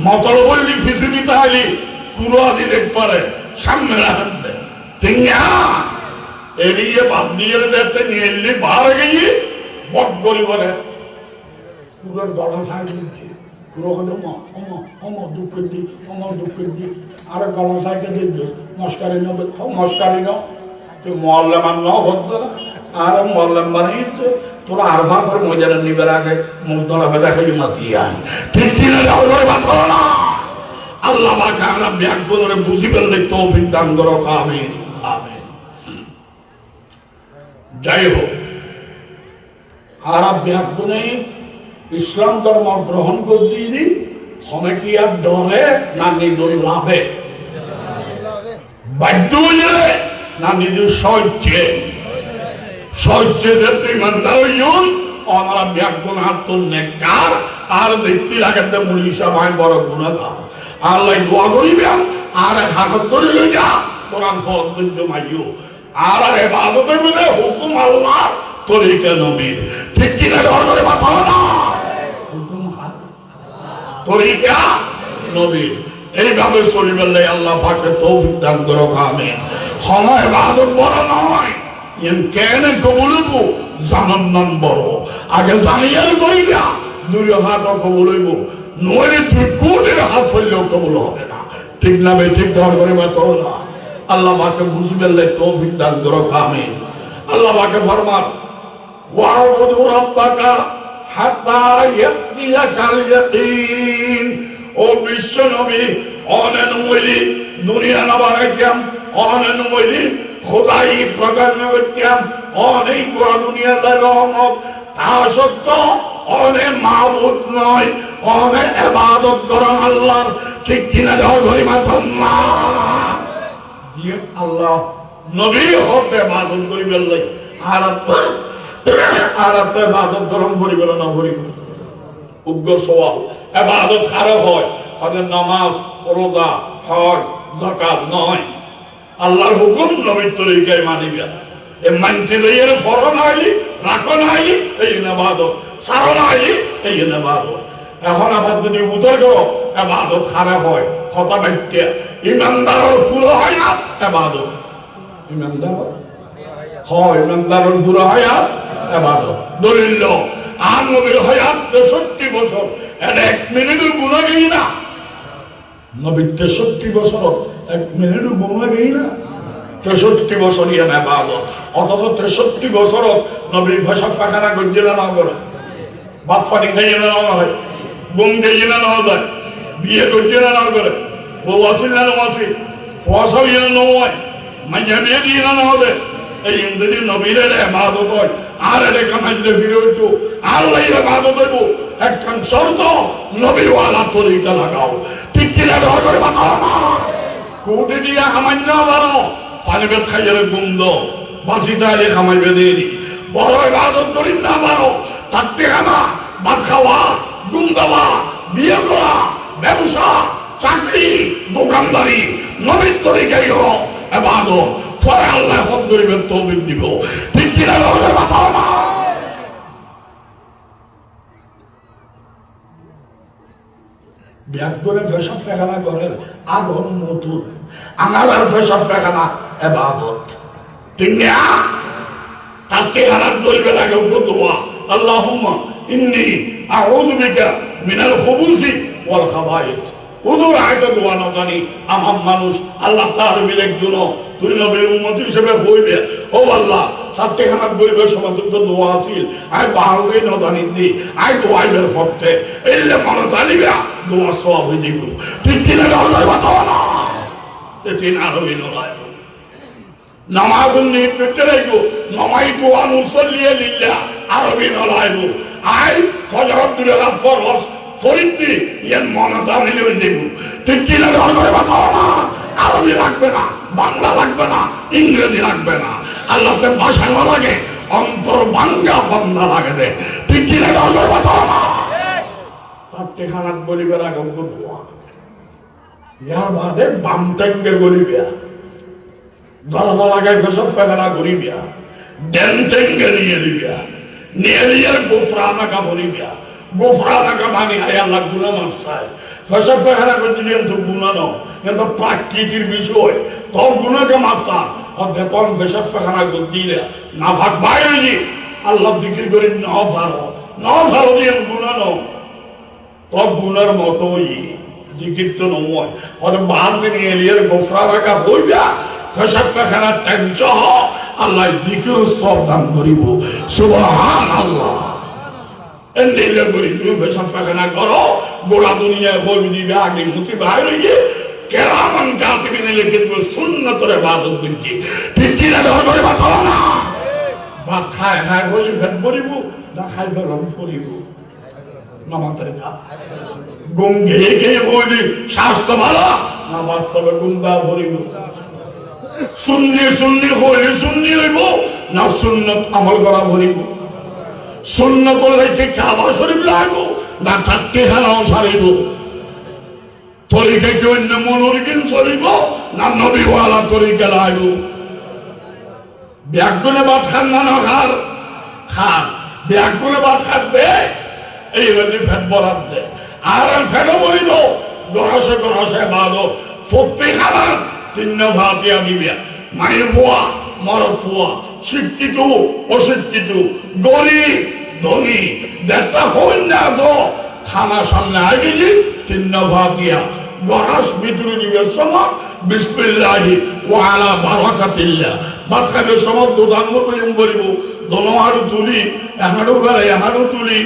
মতল বললি ফিসি দিতে হইলি পুরো আদি দেখ পারে সামনে রাখেন ঠিক না এড়িয়ে বাদ দিয়ে দেখতে নিয়ে এলি বাহার গিয়ে বট করি বলে পুরোর গলা খাই দিচ্ছি পুরো হলো দুঃখের দিক দুঃখের দিক আর গলা খাইতে দেখবে মস্কারি নেবে মস্কারি নাও তুই মোয়াল্লামান নাও হচ্ছে না আর মোয়াল্লাম বানাইছে তোরা আরফা করে ময়দানে নিবার আগে মুজদলা বেদা খাই মাতিয়া ঠিক কিনা যাও না আল্লাহ পাক আমরা ব্যাকরণে বুঝি ফেললে তৌফিক দান করো আমিন আমিন যাই হোক আর ব্যাকরণে ইসলাম ধর্ম গ্রহণ করতে দি হবে কি আর ডরে না নিজের লাভে বাধ্য হয়ে না নিজের সহ্যে তুই ইমানদার হইন আমরা ব্যাকরণ হাত তোর নেককার আর দেখতে লাগাতে মুলি সবাই বড় গুণাগার আল্লাহ দোয়া করিবেন আর হাত ধরে লই যা কোরআন পদ্ধতি মাইও আর ইবাদতের মধ্যে হুকুম আল্লাহ, তরিকা নবীর। ঠিক কিনা ধরে মাথা না? হুকুম তরিকা নবীর। এইভাবে চলিবে আল্লাহ পাকে তৌফিক দান করো। আমিন। সময় ইবাদত বড় নয়, কেন কবুলব জানার নাম বড়। আগে জানিয়ার করিবা, দুই হাত কবুল হইব, নইলে তুই কোটের হাত ফেললেও কবুল হবে না। ঠিক না বে? ঠিক ধর করে বা তো না। আল্লাহ পাকে বুঝবে তৌফিক দান করো। আমিন। আল্লাহ পাকে ফরমান ওয়াবুদু রাব্বাকা হাত্তা ইয়াতিয়াকাল ইয়াকিন। ও বিশ্ব নবী, অনেন মইলি দুনিয়া না বানাইতাম, অনেন মইলি খোদাই প্রকাশ করতাম, অনেক পুরা দুনিয়ার রহমত। তা সত্য অনেক মাহবুদ নয়, অনেক ইবাদত করেন আল্লাহর। ঠিক কিনা ধর ধরি মাথা না? আল্লাহ নবী হতে ইবাদত করিবেন লাই, আর ইবাদত গরম করিবেন না করিব। উগ্র সওয়াল। ইবাদত খারাপ হয়, তাদের নামাজ, রোজা, হজ, যাকাত নয়। আল্লাহর হুকুম নবীর তরিকায় মানিবে। এ মানতে লইয়ের ফরন আইলি, রাখন আইলি, এই ইবাদত। সারণ আইলি, এই ইবাদত। এখন আবার যদি উত্তর করো ইবাদত খারাপ হয়, কথা বাক্যে ইমানদারের পুরো হয় না ইবাদত। ইমানদার হয়, ইমানদারের পুরো হয় না ইবাদত। দলিল আর নবীর হায়াত 63 বছর, এর 1 মিনিটও গুনাহ গেই না। নবীর 63 বছর 1 মিনিটও গুনাহ গেই না। 63 বছর ইয়ে না ইবাদত। অথচ 63 বছর নবী ভাষা ফাঁকানা গজ্জিলা না করে, ভাত পানি খাইয়ে না হয়, ঘুম খাইয়ে না যায়, বিয়ে গজ্জিলা না করে, বউ আসিল না আসিল, পয়সা ইয়ে না হয়, মাইয়া বিয়ে দিয়ে না হবে। এই যদি নবীর ইবাদত হয় আর এটা মাইলে ফিরে হইতো, আল্লাহ ইবাদত হইব। একখান শর্ত, নবীর ওয়ালা তরিকা লাগাও। ঠিক কিনা ধর করে বাঁধা না? কুটি দিয়ে সামান্য বারো পানি বেদ খাইয়ারে গুন্দ বাঁচি তাইলে খামাইবে দিয়ে দি। বড় ইবাদত করি না বারো, থাকতে খানা, ভাত খাওয়া, গুম দেওয়া, বিয়ে করা, ব্যবসা, চাকরি, দোকানদারি, নবীর তরিকাই হলো ইবাদত। পরে আল্লাহ হক করিবেন, তৌফিক দিব। ঠিক কিনা ধর করে বাঁধা না? ব্যাগ করে পেশাব ফেখানা করেন আগুন নতুন, আমার আর পেশাব ফেখানা ইবাদত। ঠিক না? তাকে হারাত করবে লাগে দোয়া, আল্লাহুম্মা ইন্নী আউযু বিকা মিনাল খুবুসি ওয়াল খাবাইস। হুজুর আয়তা দোয়া না জানি আমার মানুষ আল্লাহ তার মিলেক দুনো তুই নবীর উম্মত হিসেবে হইবে। ও আল্লাহ, তাতে হানাত গরিব সমাজক দোয়া আছিল, আই বাহালই না জানি দি, আই দোয়াইবের ফতে এলে মনে জানিবে দোয়া সওয়াব হয়ে যাইব। ঠিক কিনা আল্লাহ বাতাও না? এটি না হইল না। নামাজ নিয়ে পেতে রাখবো, নামাই দোয়া মুসল্লিয়ে লিল্লাহ আরবি নলাইব। আই ফজর দুলাল ফরজ ফরিদি ইয়ান মনে জানিলে হয়ে যাইব। ঠিক কিনা আল্লাহ বাতাও না? আরবি লাগবে না, বাংলা লাগবে না, ইংরেজি লাগবে না। আল্লাহতে ভাষা না লাগে, অন্তর বাংলা বাংলা লাগে দে। ঠিক কিনা আল্লাহ বাতাও না? তাতে খানাত গরিবের আগে দোয়া ইয়ার বাদে বাম টাঙ্গে গরিবিয়া, দরজা লাগাই ফেসব ফেলা গরিবিয়া, দেন টাঙ্গে নিয়ে দিবিয়া, নিয়ে দিয়ে গোফরানা কা গরিবিয়া, গোফরানা কা মানে আয় আল্লাহ গুনাহ মাফ চায়। ফেসব ফেলা করে দিলেন তো গুনাহ ন, কিন্তু প্রাকৃতির বিষয় তোর গুনাহকে মাফ চান। আর বেতন ফেসব ফেলা করে দিলে না ভাগ বাইরে দি আল্লাহ জিকির করে ন ভালো দিয়ে গুনাহ ন, তোর গুনার মতোই জিকির তো নয়। ওর বাদ নিয়ে এলিয়ে গোফরানা কা হইবা ফেসব ফেলা টেনশন আল্লাহ জিকির সব দান করিব। সুবহানাল্লাহ। এন্ডিলে করি তুমি ফেসব ফেলা করো, গোড়া দুনিয়ায় বলবি দিবে আগে মুতি বাইরে গিয়ে কেরামান কাতিবিনে লিখে দেবো সুন্নতের ইবাদত করছি। ঠিক কিনা ধরে বাঁচাও না? ভাত খায় না বলি ফেট করিব, না খাই ফেলাম করিব। নামাজের কাজ গুম গেয়ে গিয়ে বলি স্বাস্থ্য ভালো না, বাস্তবে গুমদা ভরিব। সুন্নি হইলে সুন্নি হইব না, সুন্নত আমল করা ভরিব। সুন্নত করলে কি কাবা শরীফ লাগবো না, থাকতে হেলাও সারিব। তরিকা কি অন্য মনোরগিন চলিব না, নবীওয়ালা তরিকা লাগব। ব্যাগুনে ভাত খান না খার খান ব্যাগুনে ভাত খান দে এই রোজি ফ্যাট বরাদ দে আর ফেলো বইল গরসে ভালো সত্যি খাবার তিন্ন ভাতিয়া দিবে মায়ের ফুয়া মরদ ফুয়া শিক্ষিত অশিক্ষিত গরিব ধনী যেটা হইন না তো খানা সামনে আগেছি তিন্ন ভাতিয়া গরস ভিতরে দিবের সময় বিসমিল্লাহি ওয়া আলা বারাকাতিল্লাহ ভাত খাইবার সময় দুধান মতন করিব দোনোহারু তুলি এহারু বেড়ে এহারু তুলি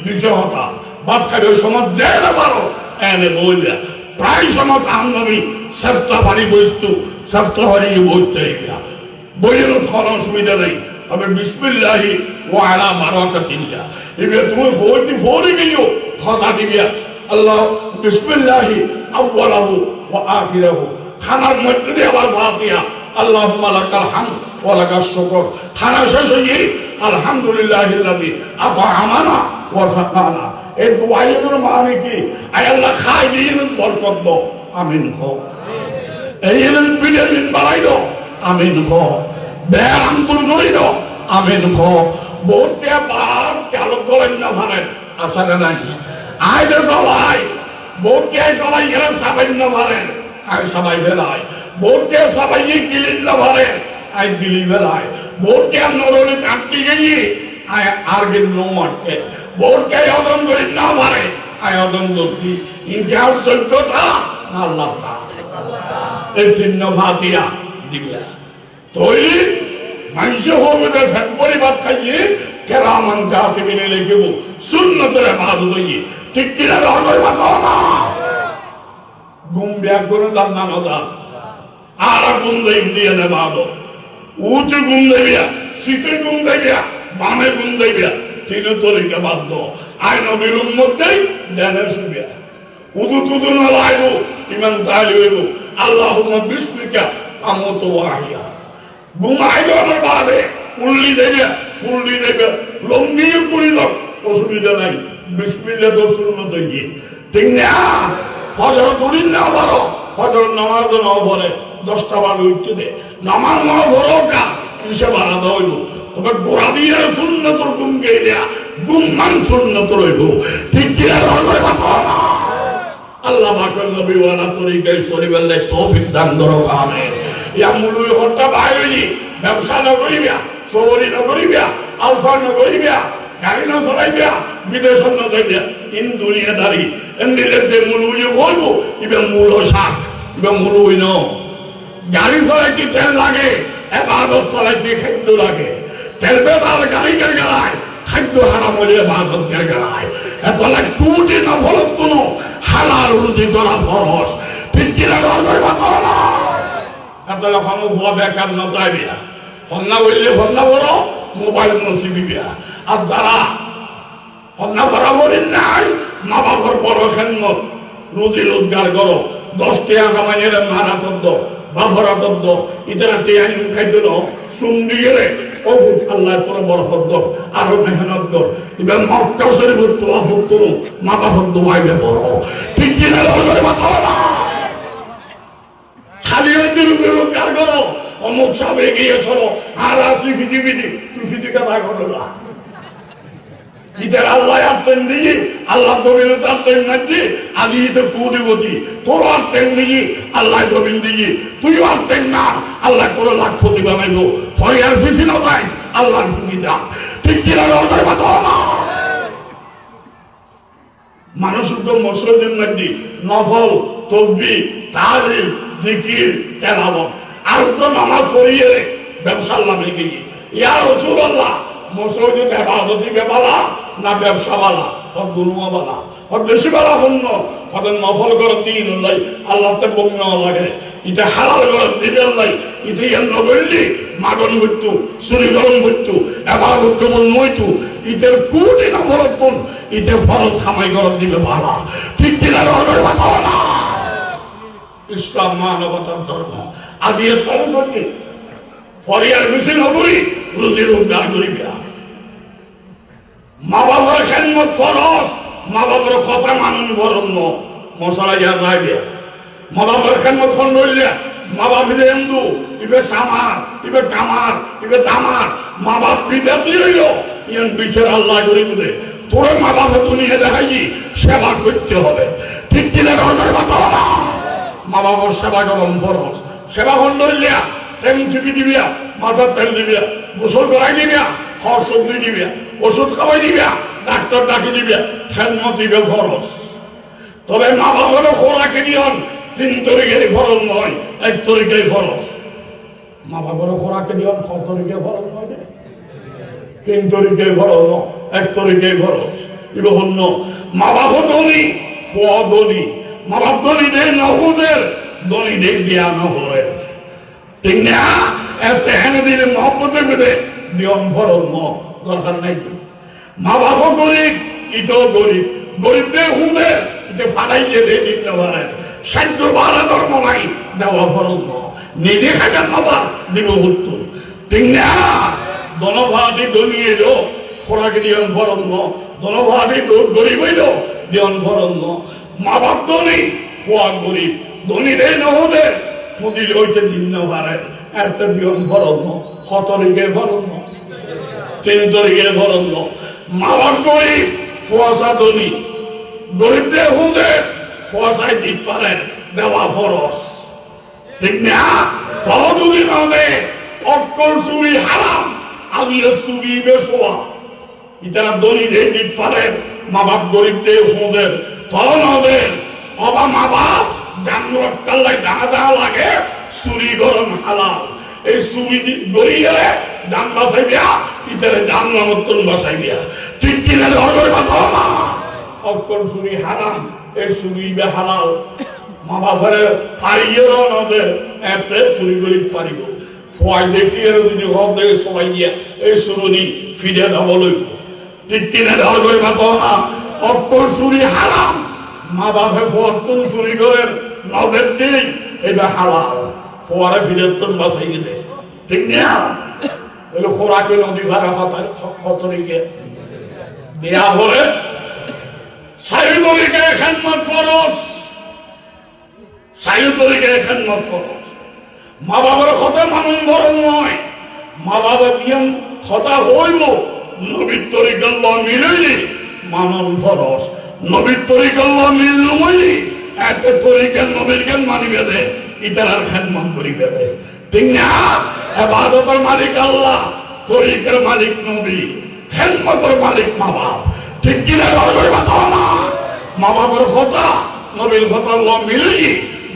নিচে হতা ভাত খাইবার সময় যে না পারো এনে বইলা প্রায় সময় আমি সপ্তাহ বাড়ি বসতো সপ্তাহ বাড়ি বসতে বইয়ের কোনো অসুবিধা নেই তবে বিসমিল্লাহি ওয়া আলা বারাকাতিল্লাহ এবার তুমি বইতে ফোরে গিয়েও কথা দিবে আল্লাহ বিসমিল্লাহি আউয়ালাহু ওয়া আখিরাহু খানার মধ্যে দিয়ে আবার ফাতিহা আল্লাহুম্মা লাকাল হামদ ওয়া লাকাশ শুকর খানা শেষ হয়ে আলহামদুলিল্লাহিল্লাযী আত'আমানা ওয়া সাকানা এই দুআয়ের মানে কি আয় আল্লাহ খাই দিন বরকত দাও আমিন কও এই ভিটামিন বাড়াই দাও আমিন কও ব্যায়াম করে দাও আমিন কও বহুতে বার চালক করেন না ভারেন আসলে নাই আইদের দলাই বহুতে দলাই এরা সবাই না ভারেন আই সবাই বেলায় বহুতে সবাই গিলিন না ভারেন আই গিলি বেলায় বহুতে নরলে কাটতে গিয়ে আয় আর গিল নো মারতে বহুতে অদম করে না ভারে আয় অদম করতি ইনজার সত্যতা আল্লাহ এই তিন্ন ফাতিহা দিবিয়া তৈরি মানুষ হবে তার ফ্যাট পরিবার খাইয়ে কেরামান কাতিবিনে লিখিব সুন্নতের ইবাদত হইয়ে ঠিক কিনা রহমত মাথা না গুম ব্যাগ করে দাম না না আর গুম দেই দিয়ে না বাবা উঁচু গুম দেবিয়া শীতে গুম দেবিয়া বামে গুম দেবিয়া তিন তরিকা বাধ্য আই নবীর উম্মতেই দেনে শুবিয়া উদু তুদু না লাইব ইমান তাইলি হইব আল্লাহুম্মা বিসমিকা আমুতু ওয়া আহইয়া ঘুমাইল আমার বাদে উল্লি দেবে ফুল্লি দেবে লঙ্গিও করিল অসুবিধা নাই বিসমিল্লাহ তো সুন্নত গিয়ে ঠিক না ফজর করিন না বারো ফজর নামাজ না পড়ে 10টা বাজে উঠতে দে নামাজ না পড়ো কা কিসে বাড়াতে হইব তবে গোড়া দিয়ে সুন্নত গুম গেলিয়া গুমমান সুন্নত রইব ঠিক কি আল্লাহ পাকের নবী ওয়ালা তরিকায় শরীফের তৌফিক দান করো আমিন ইয়া মুলুই হত্যা বাইরে ব্যবসা না করিবা চৌরি না করিবা আলফা না করিবা গাড়ি না চলাইবা বিদেশ না যাইবা ইন দুনিয়াদারি এমনিলে যে মুলুই বলবো ইবে মূল শাক ইবে মুলুই ন গাড়ি চলাইতে তেল লাগে ইবাদত চলাইতে খাদ্য লাগে তেল বেদার গাড়ি গাড়ায় খাদ্য হারাম হলে ইবাদত গাড়ায় এতলা টুটি না ফলত কোনো হালাল রুজি করা ফরজ ঠিক কিনা রহমত বাবা আপনারা কোনো ভুয়া বেকার না যাইবিয়া ফন্না বললে ফন্না বড় মোবাইল নসিবিয়া আর যারা ফন্না বরাবরই নাই মা বাবার বড় খেদমত রুজি রোজগার করো 10 টাকা কামাইয়ের মারা করদ বাফরা করদ ইতারা টিয়াই খাইতে দাও সুন্দি গেলে ও আল্লাহ তোর বরকত দাও আরো মেহনত কর এবার মক্কা শরীফের তোয়া ভক্ত মা বাবার দোয়াইলে বড় ঠিক কিনা রহমত বাবা খালি রোজগার করো অমুক সব এগিয়ে চলো আর আসি পৃথিবীতে তুই ফিজিকা ভাগ হলো না ইতার আল্লাহ আসতেন দিই আল্লাহ জমিন আসতেন না দি আজ তো কুড়িবতী তোর আসতেন দিই আল্লাহ জমিন দিই তুইও আসতেন না আল্লাহ তোর লাখপতি বানাইবো ফয়ার খুশি না পাই আল্লাহর খুশি যা ঠিক কিনা রহমতের কথা না মানুষ তো মসজিদের মধ্যে নফল তসবিহ তাহলিল জিকির তেলাওয়াত আর তো নামাজ পড়িয়ে ব্যবসার লাভে গিয়ে ইয়া রাসূলুল্লাহ মসজিদে ইবাদতি বেবালা না ব্যবসা বালা আর দুনিয়া বালা আর বেশি বালা হন্য তাদের নফল করে দিন আল্লাহ আল্লাহতে বংনা লাগে এটা হালাল করে দিবেন নাই এটা এন্ন বললি মাগন মৃত্যু চুরি গরম মৃত্যু ইবাদত কেবল নয়তো ইতের কোটি না ফরজ কোন ইতে ফরজ খামাই করে দিবে বালা ঠিক কিনা রহমতের কথা না ইসলাম মানবতার ধর্ম আদি এর পালন করতে ফরিয়ার বেশি নগরী রুজি রোজগার করিবা মা বাবার খেদমত ফরজ মা বাবার কথা মানুন বরণ মশলা যা যাইবে মা বাবার খেদমত খন রইলে মা বাপ হিন্দু ইবে সামার ইবে কামার ইবে দামার মা বাপ বিজাতি হইল ইয়ান বিচার আল্লাহ করি বলে তোরে মা বাপে দুনিয়া দেখাইছি সেবা করতে হবে ঠিক কিনা ধর্মের কথা মা বাবার সেবা করম ফরজ সেবা খন্ড হইলিয়া তেম চিপি দিবিয়া মাথার তেল দিবিয়া গোসল করাই দিবিয়া হর সবজি দিবিয়া ওষুধ খাওয়াই দিবিয়া ডাক্তার ডাকি দিবিয়া খেদমত দিবে ফরজ তবে মা বাবারও খোরাকে দিয়ন 3 তরিকায় ফরজ নয় 1 তরিকায় ফরজ মা বাবারও খোরাকে দিয়ন 1 তরিকায় ফরজ নয় 3 তরিকায় ফরজ নয় 1 তরিকায় ফরজ ইবে হন্য মা বাবা ধনী খোয়া ধনী মা বাপ ধনী দেয় নহুদের ধনী দেখ দিয়া নহরের ঠিক না এতে হেনে দিলে মহব্বতের বেদে দিয়ন ফরজ নয় দরকার নাই মা বাবা গরিব ইটাও গরিব গরিবদের হুদের এটা ফাটাইয়ে দিয়ে দিতে পারে সাধ্য বাড়া ধর্ম নাই দেওয়া ফরজ নিজে খাজার নবার দিব উত্তর ঠিক না দনভাতি ধনী এলো খোরাকে দিয়ন ফরজ দনভাতি গরিব হইল দিয়ন ফরজ মা বাপ ধনী খোয়া গরিব ধনীদের নহদের পুঁজিল হইতে দিন পারেন এত দিয়ন ফরজ সতরিকে ফরজ 3 তরিকে ফরজ মা বাপ গরিব কুয়াশা ধনী গরিবদের হুদের কুয়াশায় দিতে পারেন দেওয়া ফরজ ঠিক না সহযোগী নামে অক্কল চুরি হারাম আমিও চুরি বেসোয়া ইতারা ধনীদের দিতে পারেন মা বাপ গরিবদের হুদের তখন হবে বাবা মা বাপ জানর কাল্লায় দাঁড়া লাগে চুরি গরম হালাল এই চুরি গড়ি গেলে জান বাসাই দিয়া ইতারে জান নতুন বাসাই দিয়া ঠিক কিনা ধর্মের কথা না অক্কল চুরি হারাম এই চুরি বে হালাল মা বাপের ফারিয়েরও নবে এতে চুরি গরিব ফারিব ফয় দেখিয়ে যদি ঘর দেখে সবাই গিয়া এই চুরি ফিরে দেব লইব ঠিক কিনা ধর্মের কথা না অক্কল চুরি হারাম মা বাপে ফতুন চুরি করেন নবের দিন এটা হালাল ফোয়ারে ফিরে তুন বাসাই গেলে ঠিক না এগুলো খোরাকে নদী ভাড়া খতরিকে দেয়া হলে সাইদরিকে খেদমত ফরজ সাইদরিকে খেদমত ফরজ মা বাবার কথা মানুষ বরং নয় মা বাবা দিয়ে কথা হইল নবীর তরিকাল্লাহ মিলইনি মানন ফরজ নবীর তরিকাল্লাহ মিল নইনি এত তরিকার নবীর জ্ঞান মানিবে দে ইতার খেদমত করিবে দে ঠিক না ইবাদতের মালিক আল্লাহ তরিকার মালিক নবী খেদমতের মালিক মা বাপ ঠিক কিনা ধর্মের কথা না মা বাবার কথা নবীর কথা আল্লাহ মিলই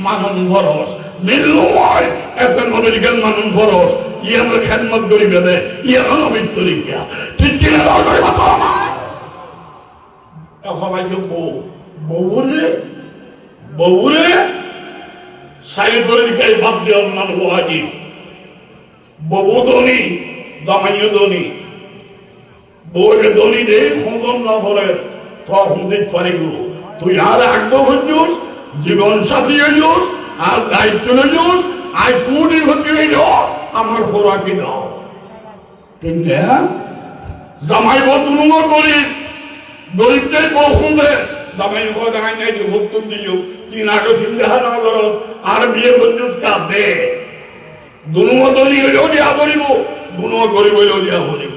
মানন ফরজ মিল নয় এত নবীর জ্ঞান মানন ফরজ ইয়ার খেদমত করিবে দে ইয়ার নবীর তরিকা ঠিক কিনা ধর্মের কথা না সবাই বউরে সাইড তরিকায় ভাব দেওয়ার নাম ওয়াজিব বউ ধনী দামাইও ধনী বউরে ধনী দে খন্দন না হলে তখন দিতে পারিব তুই আর আগ্রহ হইছিস জীবন সাথী হইছিস আর দায়িত্ব হইছিস আর কোটি ক্ষতি হইল আমার খোরাকি দাও ঠিক না জামাই বদলুম গরিব গরিবদের বউ খুঁজে জামাই দেখাই নাই যে ভক্তুন দিও তিন আগে চিন্তা না করো আর বিয়ে করছিস কাঁদে দুনুমো ধনী হইলেও দিয়া করিব দুনুমো গরিব হইলেও দিয়া করিব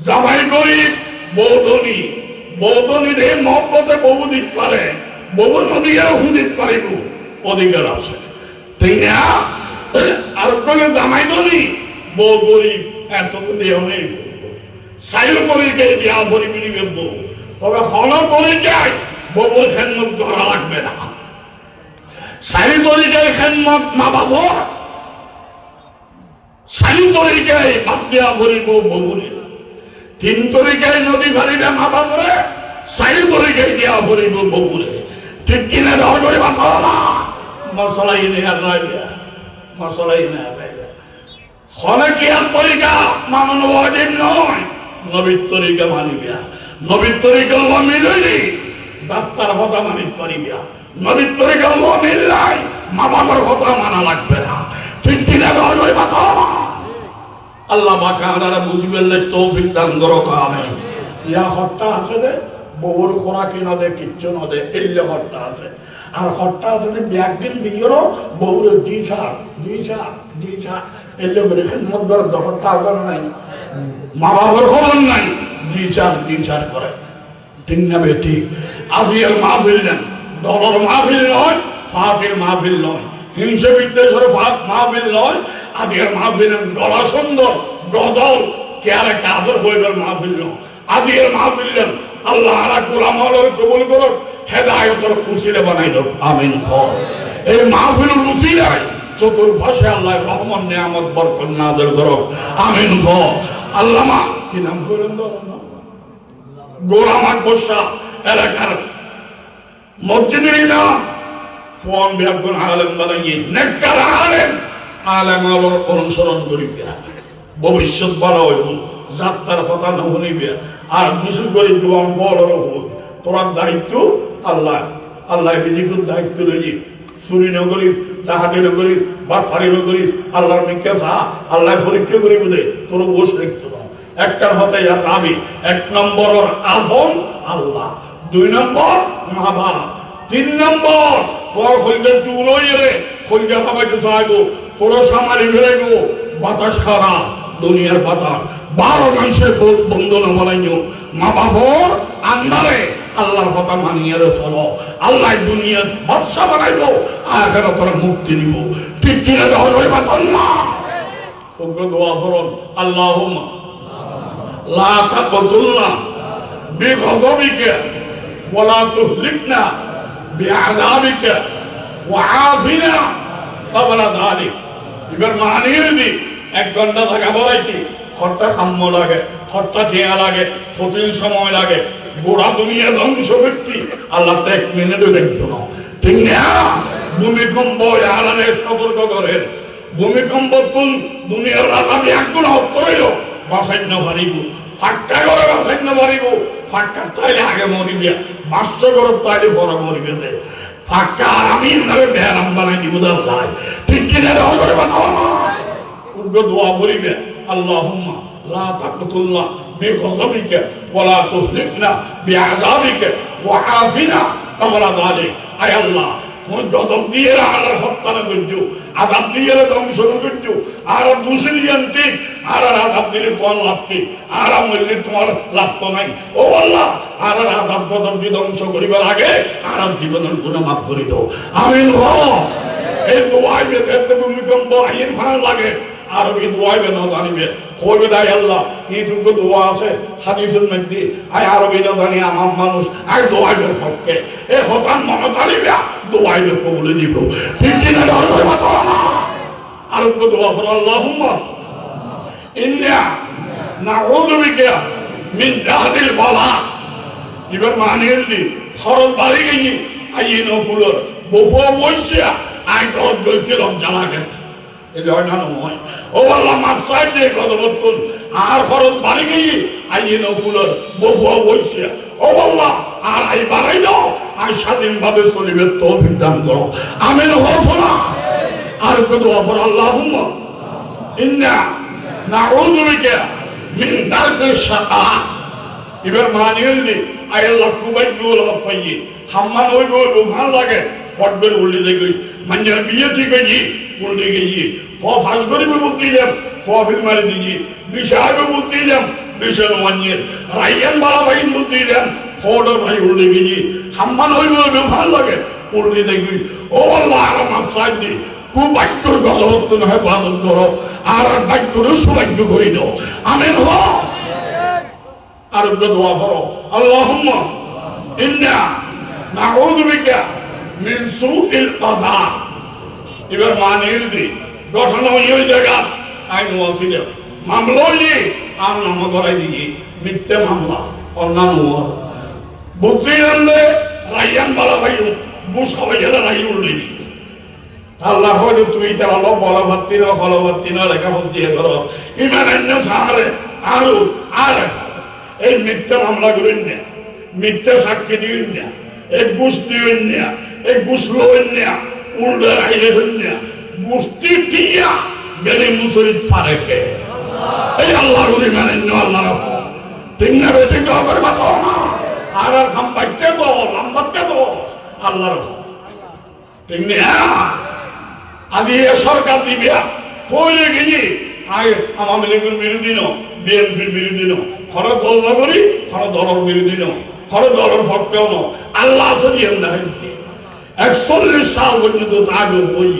জামাই গরিব বউ ধনী রে মহব্বতে বউ দিতে পারে বউ নদীও হুদিতে পারিব অধিকার আছে ঠিক না আর কোনে জামাই ধনী বউ গরিব এত দেহ নেই সাইল তরিকে দিয়া বলি মিলিবে বউ তবে হল তরিকায় বউর খেদমত করা লাগবে না সাইল তরিকায় খেদমত মা বাবার সাইল তরিকায় বাদ দেওয়া বলিব বউরে 3 তরিকায় নদী ভারিবে মা বাবরে সাইল তরিকায় দেওয়া বলিব বউরে ঠিক কিনা ধর্মের কথা না মশলাই নেয়ার রাইবে মশলাই নেয়ার রাইবে হলে কি আর তরিকা মানন ওয়াজিব নয় নবীর তরিকা মানিবিয়া নবীর তরিকা মিলইনি ডাক্তার কথা মানিত পারিবিয়া নবীর তরিকা মিল নাই মা বাবার কথা মানা লাগবে না ঠিক কিনা ধর্মের কথা আল্লাহ পাক আমাদের বুঝিবেন তৌফিক দান করো আমিন ইয়া হত্যা আছে দে বউর খোরাকি না দে কিচ্ছু না দে এল্লে হত্যা আছে আর হট্টা আছে ব্যাগদিন দিয়েও বউরে দুই সার এলে বেড়ে খেদমত করে হট্টা আবার নাই, মা বাবার খবর নাই, দুই চার করে। ঠিক না বেটি? আজিয়ার মাহফিল নেন, দলের মাহফিল নয়, ফাঁকের মাহফিল নয়, হিংসা বিদ্বেষের মাহফিল নয়। আজিয়ার মাহফিল গলা সুন্দর গজল কেয়ারে কাজর হইবার মাহফিল নয়। আজিয়ার মাহফিল নেন আল্লাহ গোলাম হলের কবুল করুন, হেদায়তের উসিলা বানাই দেব, আমিন। এই মাহফিলের উসিলায় চতুর্পাশে আল্লাহ রহমান নিয়ামত বরকত নাযিল করুন, আমিন। আল্লামা কি নাম করেন গোলাম আকবর শাহ এলাকার মসজিদের ইমাম ফোন বিয়াগুন আলেম বানাইয়ে নেককার আলেম আলোর অনুসরণ করিবে, ভবিষ্যৎ ভালো হইব, যাত্রার কথা না হইবে। আর কিছু করে জোয়ান বড় হই, তোরা দায়িত্ব আল্লাহ বিজিকুর দায়িত্ব লইয়ে চুরি নগরিস, ডাহাতি নগরিস, বাটফারি নগরিস, আল্লাহর মিথ্যা চাহা, আল্লাহ পরীক্ষা করিব দে, তোর বস লিখতে না। একটার হতে আমি ১ নম্বর আফন আল্লাহ, ২ নম্বর মা বাপ, ৩ নম্বর তোর হইলে চুরই রে হইলে সবাইকে চাইব, তোর সামারি ফেরাইব বাতাস খারাপ দুনিয়ার বাতাস ১২ মাসের বন্ধু না বলাইও। মা বাপর আন্দারে আল্লাহর কথা মানিয়ে চলো, আল্লাহ দুনিয়ার বাদশা বানাইব, আখিরাতে তোর মুক্তি দিব। ঠিক কিনা হইবা না? তোকে দোয়া করুন, আল্লাহুম্মা লা তাকতুলনা বিগযবিকা ওয়ালা তুহলিকনা বিআযাবিকা ওয়াআফিনা ক্বাবলা যালিক। এবার মানিয়ে দি ১ ঘন্টা থাকা বলাইছি, খরচা সাম্য লাগে, খরচা খেয়া লাগে, কঠিন সময় লাগে, গোড়া দুনিয়া ধ্বংস ব্যক্তি আল্লাহ ১ মিনিটও দেখছো না। ঠিক না? ভূমিকম্প আলাদা সতর্ক করেন, ভূমিকম্প তুল দুনিয়ার রাজামি একগুণ অত্তরইল বাসাই না পারিব, ফাঁকা করে বাসাই না পারিব, ফাঁকা তাইলে আগে মরিবে, বাস্য করে তাইলে পরে মরিবে দে, ফাঁকা আর আমি বেহারাম বানাই দিব দাল্লাই। ঠিক কিনা করে বানাও না? দোয়া করিবে, আল্লাহুম্মা লা তাকতুলনা বিগযবিকা ওয়ালা তুহলিকনা বিআযাবিকা ওয়াআফিনা ক্বাবলা যালিক। আয় আল্লাহ, মই গজব দিয়ে আর হত্যা না করছো, আযাব দিয়ে ধ্বংস না করছো, আর দুসরি জানতে আর আযাব দিলে তোমার লাভ কি, আর মরলে তোমার লাভ তো নাই। ও আল্লাহ, আর আযাব গজব দিয়ে ধ্বংস করিবার আগে আর জীবনের গুনাহ মাফ করে দাও, আমিন। এই দোয়া বেতে ভূমিকম্প আইন ভালো লাগে, আর এই দোয়াইবে না জানিবে কইবে দাই আল্লাহ এইটুকু দোয়া আছে হাদিসের মধ্যে, আয় আরবি না জানি আমার মানুষ আয় দোয়াইবে পক্ষে এ হতান মনে জানিবে দোয়াইবে কবুলে দিব। ঠিক কিনা? আরো দোয়া করো, আল্লাহুম্মা ইন্না নাউযু বিকা মিন জাহদিল বালা। এবার মানিয়ে দি খরচ বাড়ি গেছি আইয়ে নকুলর বফো বইসা আয় দর দইতে লজ্জা লাগে, ও আল্লাহ মাফ চাই দিয়ে গজবতুল আর খরচ বাড়ি গিয়ে আইয়ে নকুলর বফুয়া বইসা, ও আল্লাহ আর আই বাড়াই দাও, আই স্বাধীনভাবে চলিবে তৌফিক দান করো, আমিন। হওয়া আর কত অপর, আল্লাহুম্মা ইন্না নাউযু বিকা মিন দারকিশ শাকা। এবার মানিয়ে দি আয় আল্লাহ কুবাই দুল হফাইয়ে হাম্মান হইব ভালো লাগে, ফটবের উল্লি দেখি মাঞ্জার বিয়ে ঠিক হয়েছি উল্টে গেছি, ফাঁস করিবে বুদ্ধি দিলাম, ফিল মারি দিয়েছি, বিষাবে বুদ্ধি দিলাম, বিষের মাঞ্জের রাইয়ান বালা ভাই বুদ্ধি দিলাম, ফটোর ভাই উল্টে গেছি, হাম্মান হইব ভালো লাগে উল্টে দেখি। ও আল্লাহ আর আমার সাহায্য খুব বাক্যর গজবর্তন হয় পালন করো, আর বাক্যর সৌভাগ্য করে দাও, আমিন। আর দোয়া করো, আল্লাহুম্মা ইন্না নাউযু বিকা মিন সুইল কাদা। এবার মানিয়ে দি ঘটনা ওই জায়গা আইন ওয়াসিল মামলা হইলে আর নাম করাই দিয়ে মিথ্যে মামলা অন্যান্য বুঝতে জানলে রাইয়ান বালা ভাই বুস হবে গেলে রাই উল্টে দিয়ে আল্লাহ হলে তুই তারা বলা ভাবতি না ফলো ভাবতি না লেখা ভাবতি ধরো ইমান সাহারে আরো আর এই মিথ্যা মামলা করেন না, মিথ্যা সাক্ষী দিবেন না, এই বুঝ দিবেন না, এই বুঝ লবেন না, উল্টা রাইলে হন না, বুঝতে দিয়া বেড়ে মুসরিদ ফারেকে এই আল্লাহর উনি মানেন না, আল্লাহ ঠিক না বেশি করবে আর খাম পাইতে তো নাম্বারতে তো আল্লাহর ঠিক না? আজি সরকার দিবে ফলে গিয়ে আগে আওয়ামী লীগের বিরোধী ন, বিএনপির বিরোধী ন, খর দল করি খর দলের বিরোধী ন, খর দলের ভক্তও ন। আল্লাহ সরিয়ে দেয় 41 সাল পর্যন্ত আগে বই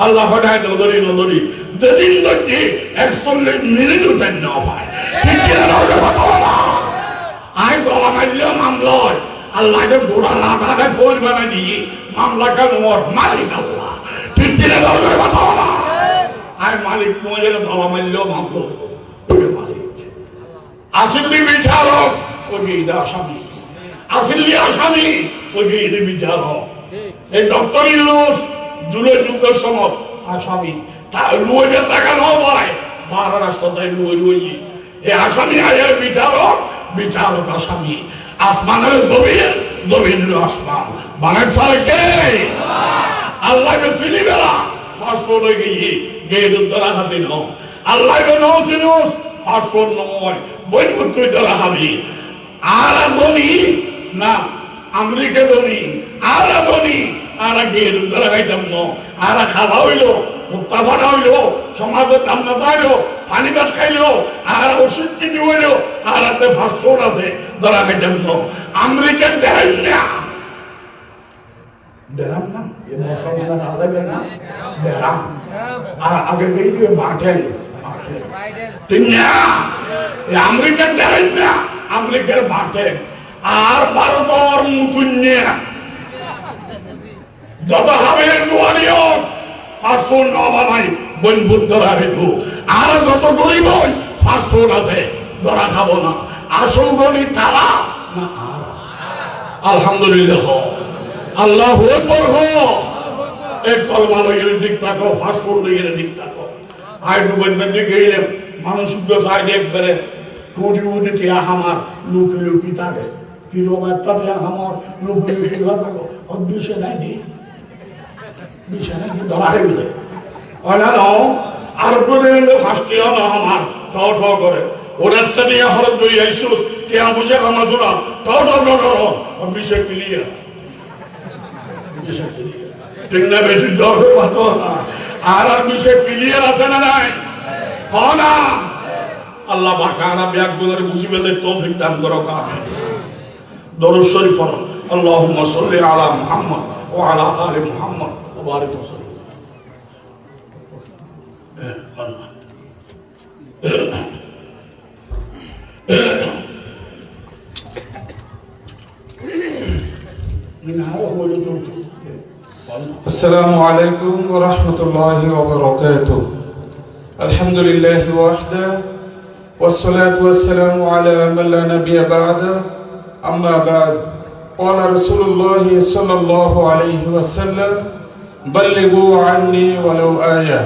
আল্লাহ হঠাৎ নদরি নদরি যেদিন ধরছি 41 মিনিট উঠেন না হয় আই গলা মারলেও মামলায় আল্লাহকে গোড়া না কাটে ফোর বানাই দিয়ে মামলাটা নোর মালিক আল্লাহ ঠিক কিনা দরকার কথা বলা আর মালিক মরে গলা মারলেও মামলা মালিক আসিল্লি বিচারক ওই ঈদে আসামি আসিল্লি আসামি ওই ঈদে বিচারক এই ডক্টর ইউনুস জুলাই যুগের সময় আসামি তার লুয়ে টাকা নয় বারো রাষ্ট্রটাই লুয়ে লুই এই আসামি আয়ের বিচারক বিচারক আসামি আসমানের জমিন জমিনের আসমান বানের ফলে কে আল্লাহকে চিনি বেলা ফাঁসফোর্ট গিয়ে গিয়ে ধরা হাতে ন আল্লাহকে নও চিনুস ফাঁসফোর্ট নয় বই তুই ধরা হাবি আর ধনী না আমেরিকা ধনী আর ধনী আর গিয়ে ধরা খাইতাম ন আর খাওয়া হইল মুক্তাফাটা হইল সমাজের দাম না পাইল পানি ভাত খাইল আর ওষুধ কিনে হইল আর হাতে ফাঁসফোর্ট আছে ধরা খাইতাম ন আমেরিকান দেখাই না বেরাম না বেরাম আর আগে বেরিয়ে বাঁটেন আমেরিকার দেখাই না আমেরিকার বাঁটেন আর ভারতের মুতুন যত হবে দুয়ারিও ফাঁসফোর্ট নবানাই বনভূত ধরা হইব আর যত গরিব ফাঁসফোর্ট আছে ধরা খাবো না আসল গলি তারা না আলহামদুলিল্লাহ আল্লাহ এক কলমা লইলে দিক থাকো ফাঁসফোর্ট লইলে দিক থাকো আই ডুবেন বেঁধে গেলে মানুষ সাইড একবারে কোটি কোটি টিয়া আমার লুকি লুকি থাকে কিরকম একটা টিয়া আমার লুকি লুকি থাকো অভ্যুষে নাই দি বিছানা কি ধরা হয়ে গেলে আর কোনদিন ফাঁসটিও না আমার ঠাও ঠাও করে ওদের থেকে হরত দই আইসু টিয়া বুঝে আমার জোড়া ঠাও ঠাও করো অভ্যুষে ক্লিয়ার ঠিক না বেশি দর আর বিষয় ক্লিয়ার আছে না নাই না আল্লাহ বাকারা ব্যাগগুলোর বুঝি বেলে তৌফিক দান করো কামে দরুদ শরীফ পড়ো আল্লাহুম্মা সাল্লি আলা মুহাম্মদ ওয়া আলা আলি মুহাম্মদ ওয়া বারিক ওয়াসাল্লাম السلام عليكم ورحمة الله وبركاته الحمد لله وحده والصلاة والسلام على من لا نبي بعده أما بعد قال رسول الله صلى الله عليه وسلم بلغوا عني ولو آية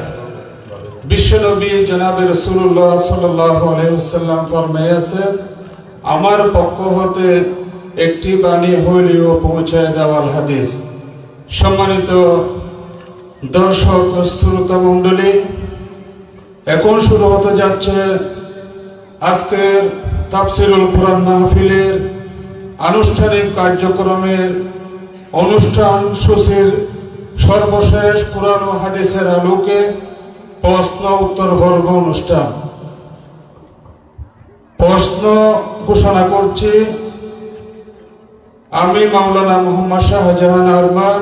বিশ্বনবী জনাবে রাসূলুল্লাহ সাল্লাল্লাহু আলাইহি ওয়াসাল্লাম ফরমাইয়াছেন আমার পক্ষ হতে একটি বাণী হইলেও পৌঁছায় দেওয়াল হাদিস। সম্মানিত দর্শক শ্রোতা মণ্ডলী, এখন শুরু হতে যাচ্ছে আজকের তাফসীরুল কুরআন মাহফিলের আনুষ্ঠানিক কার্যক্রমের অনুষ্ঠান সূচির সর্বশেষ কুরআন ও হাদিসের আলোকে প্রশ্ন উত্তর পর্ব অনুষ্ঠান। প্রশ্ন ঘোষণা করছি আমি মাওলানা মোহাম্মদ শাহজাহান আরমান।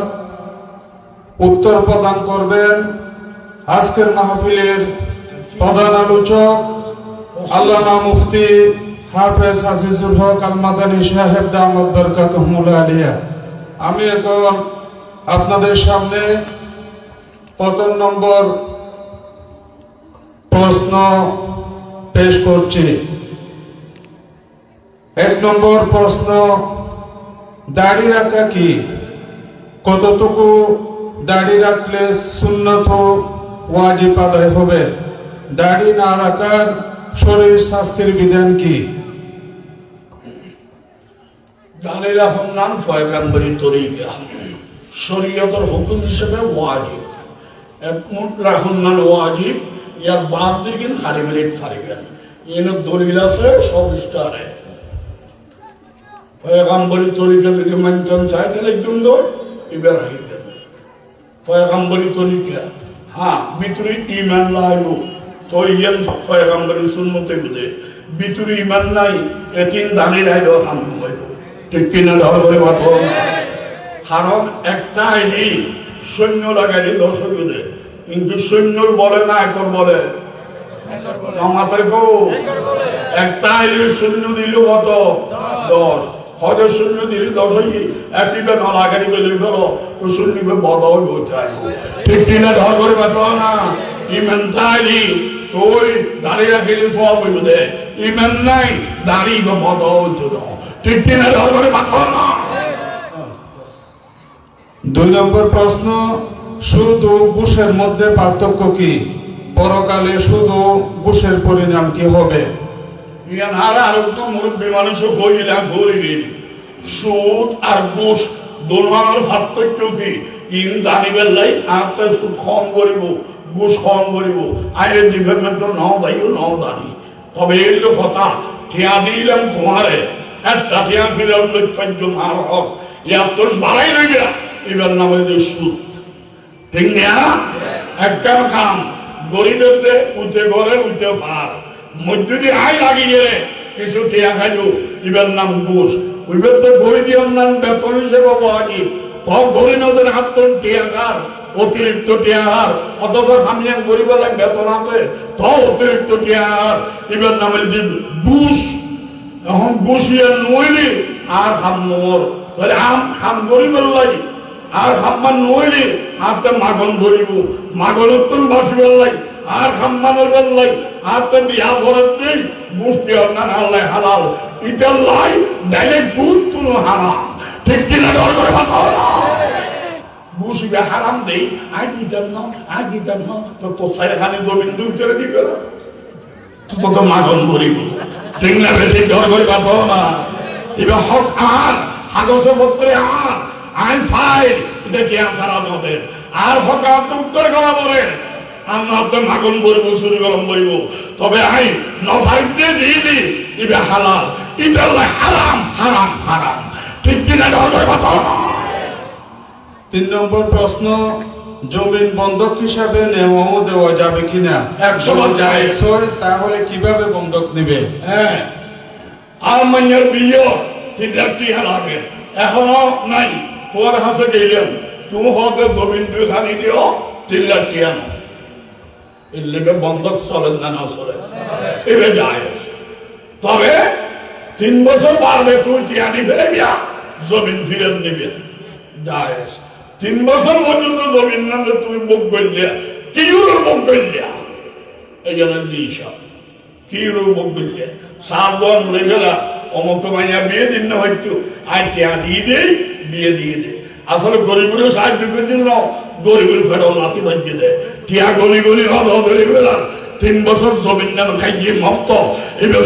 উত্তর প্রদান করবেন আজকের মাহফিলের প্রধান আলোচক আল্লামা মুফতি হাফেজ আজিজুল হক আল মাদানী সাহেব দামাত বরকাতুহুল আলিয়া। আমি এখন আপনাদের সামনে প্রথম নম্বর প্রশ্ন পেশ করছি। এক নম্বর প্রশ্ন, দাড়ি রাখা কি? কতটুকু দাড়ি রাখলে সুন্নত ও ওয়াজিব আদায় হবে? দাড়ি না রাখার শরীর শাস্তির বিধান কি? দাড়ি রাখার নাম পয়গম্বরী তরিকা, শরীয়তের হুকুম হিসেবে ওয়াজিব। এক মুঠ রাখার নাম ওয়াজিব, ইয়ার বাদ দিকে খালি মিনিট ফারিবেন। এর দলিল আছে সব স্টারে পয়গম্বরী তরিকা থেকে মানতেন চাইতেন একজন দল এবার হাইতেন পয়গম্বরি তরিকা হ্যাঁ ভিতরে ইমান লাইব তো ইয়ান পয়গম্বরি সুন্নতে বুঝে ভিতরে ইমান নাই এতিন দাঁড়িয়ে রাইল হাম হইব ঠিক কিনা ধর করে বাতো কারণ একটা আইনি সৈন্য লাগাইলে 10 বুঝে কিন্তু সৈন্যর বলে না একর বলে আমাদের গো একটা আইলে সৈন্য দিল কত 10 হয়তো শূন্য দিলি 10 একই বে না লাগারি বেলে গেল তো শূন্য বদল বোঝায় ঠিক কিনা ধর করে বাতো না ইমান তাইলি তুই দাঁড়িয়ে রাখিলি সব বুঝে ইমান নাই দাঁড়িয়ে বদল জন্য ঠিক কিনা ধর করে বাতো না 2 নম্বর প্রশ্ন সুদ ও ঘুষের মধ্যে পার্থক্য কি পরকালে সুদ ও ঘুষের পরিণাম কি হবে ইয়ান হারা আর তো মুরব্বী মানুষ কইলা কইলেন সুদ আর ঘুষ দুনোর পার্থক্য কি ইন জানিবেন লাই আপনি সুদ কম করিব ঘুষ কম করিব আইরে ডিপার্টমেন্ট নাও দাইও নাও দাঁড়ি তবে এই যে কথা ঠিয়া দিলাম তোমারে একটা ঠিয়া ফিরে লক্ষ্য মার হক ইয়া তোর বাড়াই লইবে এবার নাম হইল সুদ ঠিক না একটা কাম গরিবের উঠে ঘরে উঠে ভার মধ্যে আয় লাগিয়ে গেলে কিছু টিয়া খাইল এবার নাম ঘুষ ওইবার তো গড়ি দিয়ে নাম বেতন হিসেবে পাওয়াজি তো গরিবদের হাত তোর টিয়াকার অতিরিক্ত টিয়াহার অথচ সামনে গরিবের বেতন আছে তো অতিরিক্ত টিয়াহার এবার নাম ঘুষ এখন ঘুষিয়ে নইলি আর খাম মোর তাহলে আম খাম গরিবের লাই আর খাম্মান নইলি আর তো মাগন ধরিব মাগনের তো বাসিবের লাই আর খাম্মানের বেল্লাই আর তো বিয়া করার নেই বুঝতে না আল্লাহ হালাল ইটার লাই ডাইরেক্ট গুড তুলো হারাম ঠিক কিনা ডর করে বাতা বুঝিবে হারাম দেই আই দিতাম না তো তোর খানে জমিন দুই চলে দিবে তো তো মাগন ধরিব ঠিক না বেশি ডর করে বাতা না এবার হক আর কাগজে পত্রে আর আইন ফাইল এটা কি সারা হবে আর হক আপনি উত্তর করা বলেন আমরা তো মাগন বলবো শুরু গরম বলব তবে আই নফাইতে দিয়ে দি এটা হালাল এটা হারাম হারাম হারাম ঠিক কিনা ধরে কথা 3 নম্বর প্রশ্ন জমিন বন্ধক হিসাবে নেওয়াও দেওয়া যাবে কিনা 100 জায়েজ হয় তাহলে কিভাবে বন্ধক নেবে হ্যাঁ আর মাইয়ার বিয়ে 3 লাখ টাকা লাগে এখনো নাই তোর হাতে গেলাম তুমি হতে জমিন 2 খানি দিও 3 লাখ টাকা এর লেগে বন্ধক চলে না চলে এবার যায় তবে 3 বছর বাদে তুই টিয়া দিবে বিয়া জমিন ফিরে নিবে যায় 3 বছর পর্যন্ত জমিন নামে তুমি বুক করলে কি বুক করলে এই জন্য দিস কি বুক করলে 7 জন মরে গেল অমুক মাইয়া বিয়ে দিন না হয়তো আর টিয়া দিয়ে দেই বিয়ে দিয়ে দে আসলে গরিবেরও সাহায্য করে দিল গরিবের ফেরত নাতি বাজিয়ে দেয় টিয়া গলি গলি ধরে গেলাম 3 বছর জমিন নাম খাইয়ে মস্ত এবার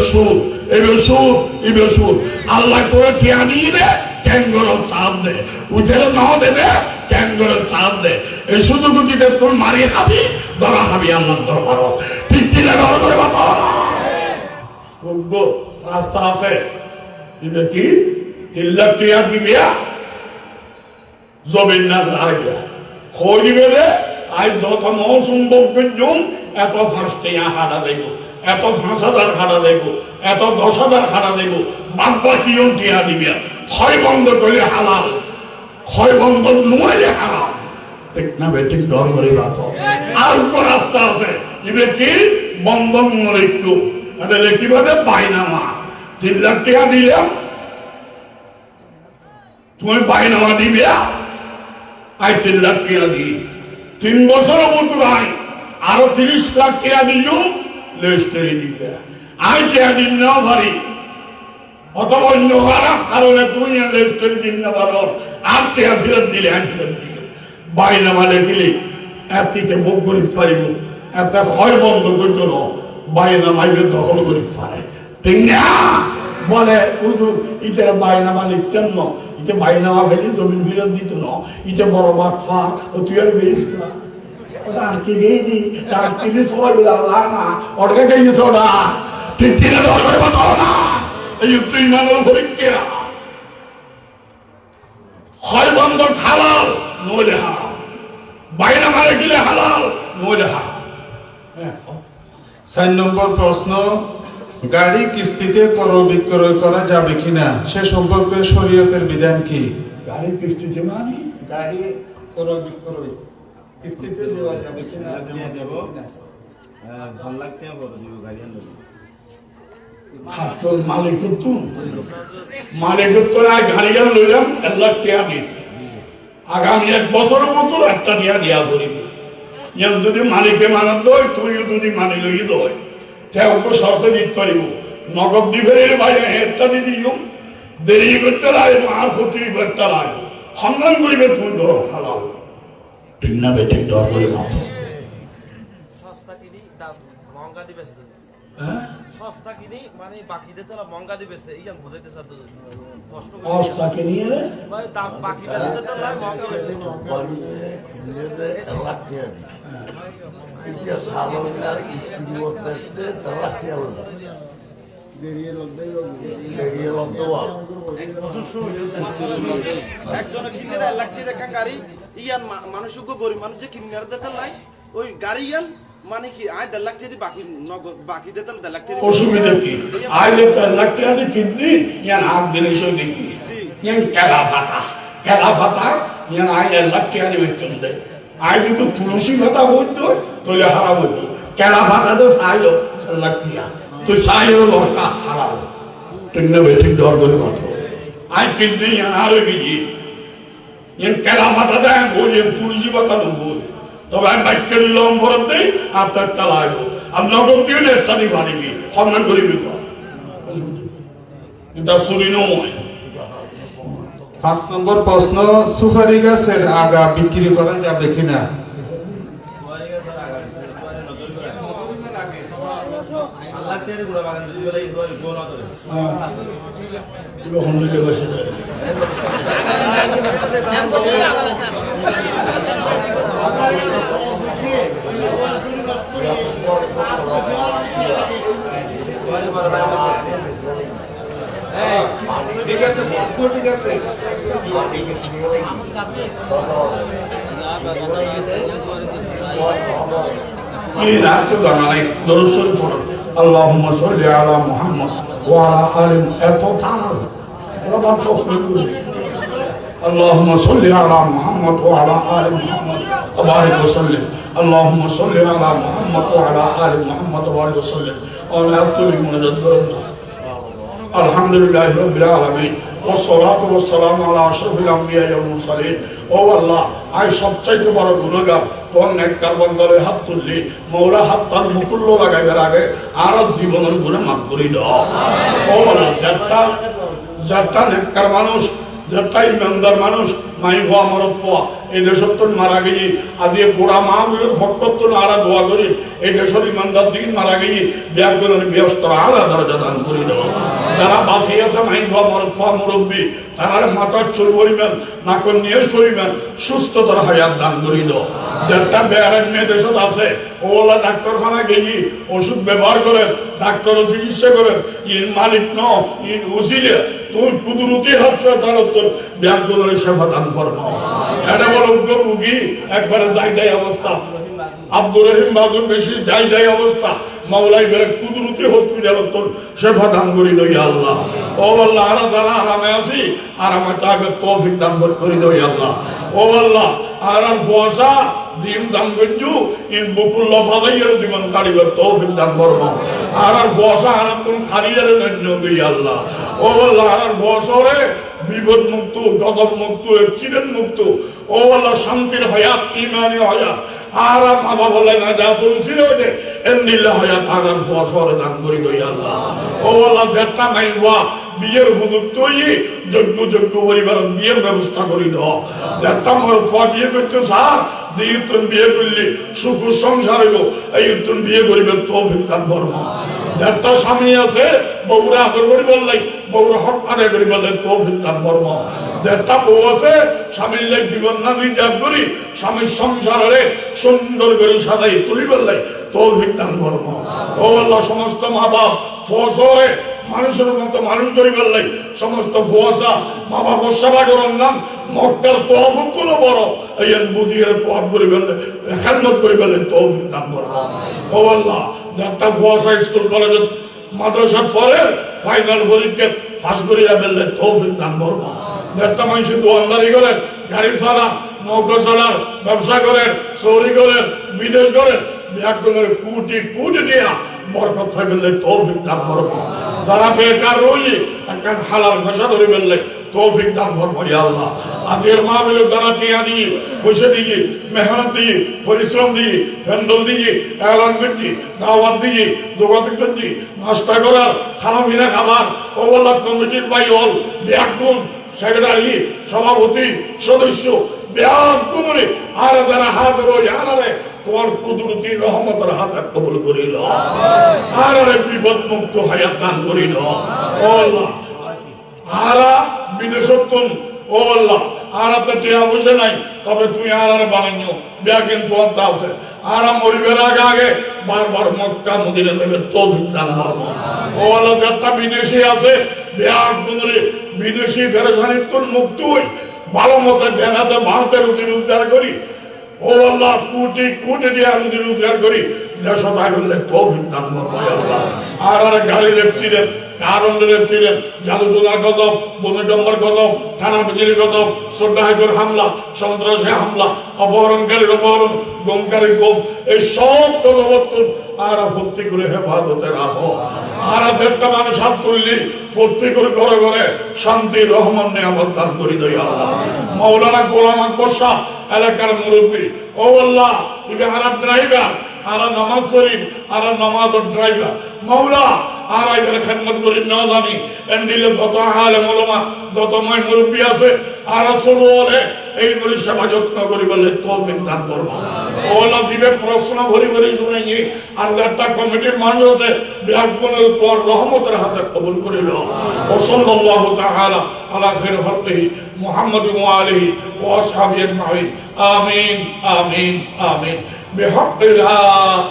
সুদ আল্লাহ করে টিয়া নিয়ে দে ক্যাঙ্গরের চাপ দে উঠেলে নাও দেবে ক্যাঙ্গরের চাপ দে এই শুধু দুটিতে তোর মারিয়ে খাবি ধরা খাবি আল্লাহ দরবার ঠিক কিনা ধর করে বাবা রাস্তা আছে এটা কি 3 লাখ টাকা দিবে জমিন না লাগে খড়ি বেড়ে আজ যত মৌসুম্বক বিদ্যুৎ এত ফাঁসতে হারা দেব এত 5,000 হারা দেব এত 10,000 হারা দেব বাবা কিয়ন টিয়া দিবে ক্ষয় বন্ধ করলে হালাল ক্ষয় বন্ধ নইলে হারাম ঠিক না বেঠিক দর করে রাখো আর উপর রাস্তা আছে এবার কি বন্ধন মৃত্যু এটা কিভাবে বাইনামা 3 লাখ টাকা দিলাম তুমি বাইনামা দিবে আই 3 লাখ টাকা দিই 3 বছর মতো ভাই আরো 30 লাখ টাকা দিল লেস্টারি দিবে আই টাকা দিন না ভারি অথবা অন্য কারণে তুই লেস্টারি দিন না ভালো আর টাকা ফেরত দিলে আমি ফেরত দিল বাইনামা লেখিলে এতিতে বুক করি পারিব একটা ক্ষয় বন্ধ করতো না বাইনামাইবে দখল করি পারে ঠিক না বলে হুজুর ইটার বাইনামা লিখতেন না ইতে বাইনামা ফেলে জমিন ফিরত দিত না ইতে বড় বাটফা তুই আর বেশ না আর কি গেই তার কিনে সবাই বলে আল্লাহ না ওটাকে গেই ছোড়া ঠিক কিনা দরকার বাতাও না এই তুই মানুষ পরীক্ষা হয় বন্ধ খালাল নইলে হারাম বাইরে মারে গেলে হালাল নইলে হারাম। 4 নম্বর প্রশ্ন, গাড়ি কিস্তিতে ক্রয় বিক্রয় করা যাবে কিনা সে সম্পর্কে শরীয়তের বিধান কি? গাড়ি কিস্তিতে মানে গাড়ি ক্রয় বিক্রয় কিস্তিতে দেওয়া যাবে কিনা? হাতর মালিকত্ব গাড়ি গান লইলাম 1 লাখ টাকা দিই, আগামী 1 বছরের মতো একটা দিয়া দিয়া করিব। যদি মালিকে মানার দই তুইও যদি মানি লই দই ওকে শর্তে দিতে পারিব। নগদ দিবের বাইরে একটা দিয়ে দিও, দেরি করতে লাগবে আর ক্ষতি করতে লাগবে, সম্মান করিবে তুমি ধরো হালাল। ঠিক না বে? ঠিক দর করে মাত্র সস্তা কিনি দাম মহঙ্গা দিবেছে। হ্যাঁ সস্তা কিনি মানে বাকি দিতে না মহঙ্গা দিবেছে, ইয়ান বুঝাইতে চাচ্ছ কষ্ট করে অবস্থাকে নিয়ে মানে দাম বাকি দিতে তো না মহঙ্গা দিবেছে। একজন কিনে 1 লাখ টাকা একটা গাড়ি ইয়ান মানুষ গরিব মানুষ যে কিনার দিতে লাই ওই গাড়ি ইয়ান মানে কি আয় 1.5 লাখ টাকা বাকি নগদ বাকি দিতে 1.5 লাখ টাকা অসুবিধা কি? আইলে 1 লাখ টাকা দিয়ে কিনবি, ইয়ান আগ দিনে সই দেখি ইয়ান কেলা ফাতা ইয়ান আই 1 লাখ টাকা দিয়ে বেতন দেয়। আই কিন্তু তুলসী ভাতা বইতো তাহলে হারাম হইতো, কেলা ফাতা তো চাইলো 1 লাখ টাকা, তুই চাইলো লড়কা হারাম। ঠিক না বে? ঠিক দর করে মাত্র আই কিনবি ইয়ান আরো গিয়ে ইয়ান কেলা ফাতা দেয় বই, তুলসী ভাতা বই। তবে আমি বাক্য নিলাম ভরত দেই আপনার তালা আসবো, আমি নগদ দিয়ে স্থানীয় বাড়িবি, সম্মান করিবি। এটা শুনি নয়। 5 নম্বর প্রশ্ন, সুপারি গাছের আগা বিক্রি করা যাবে কিনা? ঠিক আছে, প্রশ্ন ঠিক আছে। আল্লাহুম্মা সাল্লি আলা মুহাম্মদ ওয়া আলা আলি এত তার اللهم صل على محمد وعلى آل محمد وبارك وسلم. اللهم صل على محمد وعلى آل محمد وبارك وسلم. أنا أبتلي من جدرنا. الحمد لله رب العالمين والصلاة والسلام على أشرف الأنبياء والمرسلين. ও আল্লাহ, আয় সবচাইতে বড় গুনাহগার, তোর নেককার বান্দারে হাত তুললি, মওলা হাত তার মুকুল্ল লাগাইবার আগে আর জীবনের গুনাহ মাফ করে দাও। ও আল্লাহ, যাত্রা নেককার মানুষ, যাত্রা ইমানদার মানুষ, মাই ভুয়া মরদ ভুয়া এই দেশের তো মারা গিয়ে আদিয়ে গোড়া মাহবুবের ফটকর তো নারা দোয়া করি, এই দেশের ইমানদার দিন মারা গিয়ে বিয়ার করে ব্যস্ত আলাদা দরজা দান করে দেওয়া। যারা বাঁচিয়ে আছে মাই ভুয়া মরদ ভুয়া মুরব্বী, তারা মাথার চুল পরিবেন, নাকন নিয়ে সরিবেন, সুস্থতার হায়াত দান করে দেওয়া। যাত্রা বেয়ারের মেয়ে দেশত আছে, ওলা ডাক্তারখানা গিয়ে ওষুধ ব্যবহার করেন, ডাক্তারও চিকিৎসা করেন, ইন মালিক ন ইন উসিলে তুই কুদরতি হাসে তার তোর ব্যাগগুলোর সেবা দান করবো। এটা বড় রুগী একবারে যাই অবস্থা, আব্দুর রহিম বাহাদুর বেশি যাই অবস্থা, মাওলাই বেড়ে কুদরতি হসপিটাল তোর সেবা দান করি দই আল্লাহ। ও আল্লাহ, আর যারা আরামে আছি আরামে তাকে তৌফিক দান করি দই আল্লাহ। ও আল্লাহ, আর কুয়াশা দিন দান করছু ইন বকুল্লা বাদাইয়ের জীবন কারিবার তৌফিক দান করবো। আর কুয়াশা আর তুমি খারিয়ার দই আল্লাহ। ও আল্লাহ, আর কুয়াশারে বিপদ মুক্ত, গজব মুক্ত, অ্যাক্সিডেন্ট মুক্ত, ও আল্লাহ শান্তির হয়াত, ইমানি হয়াত, আর মা বাবা না যা তুলছিল যে এমনিল্লা হয়াত আর কুয়াশারে দান করি দই আল্লাহ। ও আল্লাহ, যেটা নাই হওয়া বিয়ের হুজুর তৈরি যোগ্য পরিবার বিয়ের ব্যবস্থা করি দাও। যেটা মরফা বিয়ে করতে স্যার যে তুমি বিয়ে করলি সুখ সংসার হইব, এই তুমি বিয়ে করিবে তৌফিক দান করবো। যারটা স্বামী আছে বউরা আদর করি বললাই, বউরা হক আদায় করি বললেন তৌফিক দান করবো। যারটা বউ আছে স্বামীর লাই জীবন না রিজার্ভ করি, স্বামীর সংসারে সুন্দর করে সাদাই তুলি বললাই তৌফিক দান করবো। ও আল্লাহ, সমস্ত মা বাপ ফসরে মানুষের মতো মানুষ ধরে ফেললে সমস্ত ফুয়াশা মামা বসাবা করার নাম মক্কার তহফুক গুলো বড় এই বুঝিয়ে পথ করে ফেললে খেলমত করে ফেললেন তহফিক দান বড় ও আল্লাহ যাত্রা ফুয়াশা স্কুল কলেজে মাদ্রাসার পরে ফাইনাল পরীক্ষা ফাঁস করিয়া ফেললেন তহফিক দান বড় যাত্রা মানুষের দোয়ানদারি করেন গাড়ি চালান নৌকা চালান ব্যবসা করেন চৌরি করেন বিদেশ করেন ব্যাকরণের কোটি কোটি দিয়া বরকত হয়ে ফেললে তৌফিক দান করবো যারা বেকার রয়েছে একটা হালাল ভাষা ধরে ফেললে তৌফিক দান করবো আল্লাহ আজকের মা বলে যারা টিয়া দিয়ে পয়সা দিয়ে মেহনত দিয়ে পরিশ্রম দিয়ে ফ্যান্ডল দিয়ে এলান করছি দাওয়াত দিয়ে যোগাযোগ করছি নাস্তা করার খানা পিনা খাবার ওভারলাপ কমিটির বাই হল ব্যাকরণ সেক্রেটারি সভাপতি সদস্য ব্যাকুমরে আর যারা হাত রোজ আনারে তোমার কুদরতি রহমতের হাতে কবুল করিল আর বিপদ মুক্ত হায়াত দান করিল ও আল্লাহ আরা বিদেশত্তন ও আল্লাহ আর তো টিয়া বসে নাই তবে তুই আর বানাইও ব্যাকিন তো আছে আর মরিবের আগে আগে বারবার মক্কা মদিনা দেবে তৌফিক দান করবো ও আল্লাহ যাত্রা বিদেশি আছে ব্যাকুমরে বিদেশি ফেরেশানিত্বর মুক্ত হই ভালো মতো দেখাতে ভারতের উদ্ধার করি ও আল্লাহ কোটি কোটি দিয়ে রুজির উদ্ধার করি দেশ করলে তৌফিক দান করবো আল্লাহ আর গাড়ির অ্যাক্সিডেন্ট কারণ ছিলেন জাদুটোলার গজব ভূমিকম্পের গজব থানা বিজির গজব শ্রদ্ধাহাইকর হামলা সন্ত্রাসী হামলা অপহরণকারীর অপহরণ গমকারী গম এই সব গজবর্তন আর ভর্তি করে হেফাজতে রাখো আর দেবটা মানুষ হাত তুললি ভর্তি করে ঘরে ঘরে শান্তি রহমান নিয়ামত দান করি দই আল্লাহ মৌলানা গোলাম আকবর শাহ এলাকার মুরব্বী ও আল্লাহ তুমি হারাপ ড্রাইভার আর নামাজ শরীফ আর নামাজ ড্রাইভার মৌলা আর আইদের খেদমত করি না জানি এন্ডিলে যত আলেম ওলামা যত মাই মুরব্বী আছে আর শুরু হলে এই করে সেবা যত্ন করি বলে তৌফিক দান করবো ওলা দিবে প্রশ্ন ভরি ভরি শুনেছি আর একটা কমিটির মানুষ আছে ব্যাকরণের পর রহমতের হাতে কবুল করিল ও সাল্লাল্লাহু তাআলা আলা খাইর খালকিহি মুহাম্মদ ওয়া আলিহি ওয়া আসহাবিহি আজমাইন আমিন আমিন আমিন বিহাক্কি লা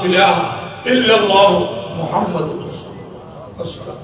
ইলাহা ইল্লাল্লাহু মুহাম্মাদুর রাসূলুল্লাহ।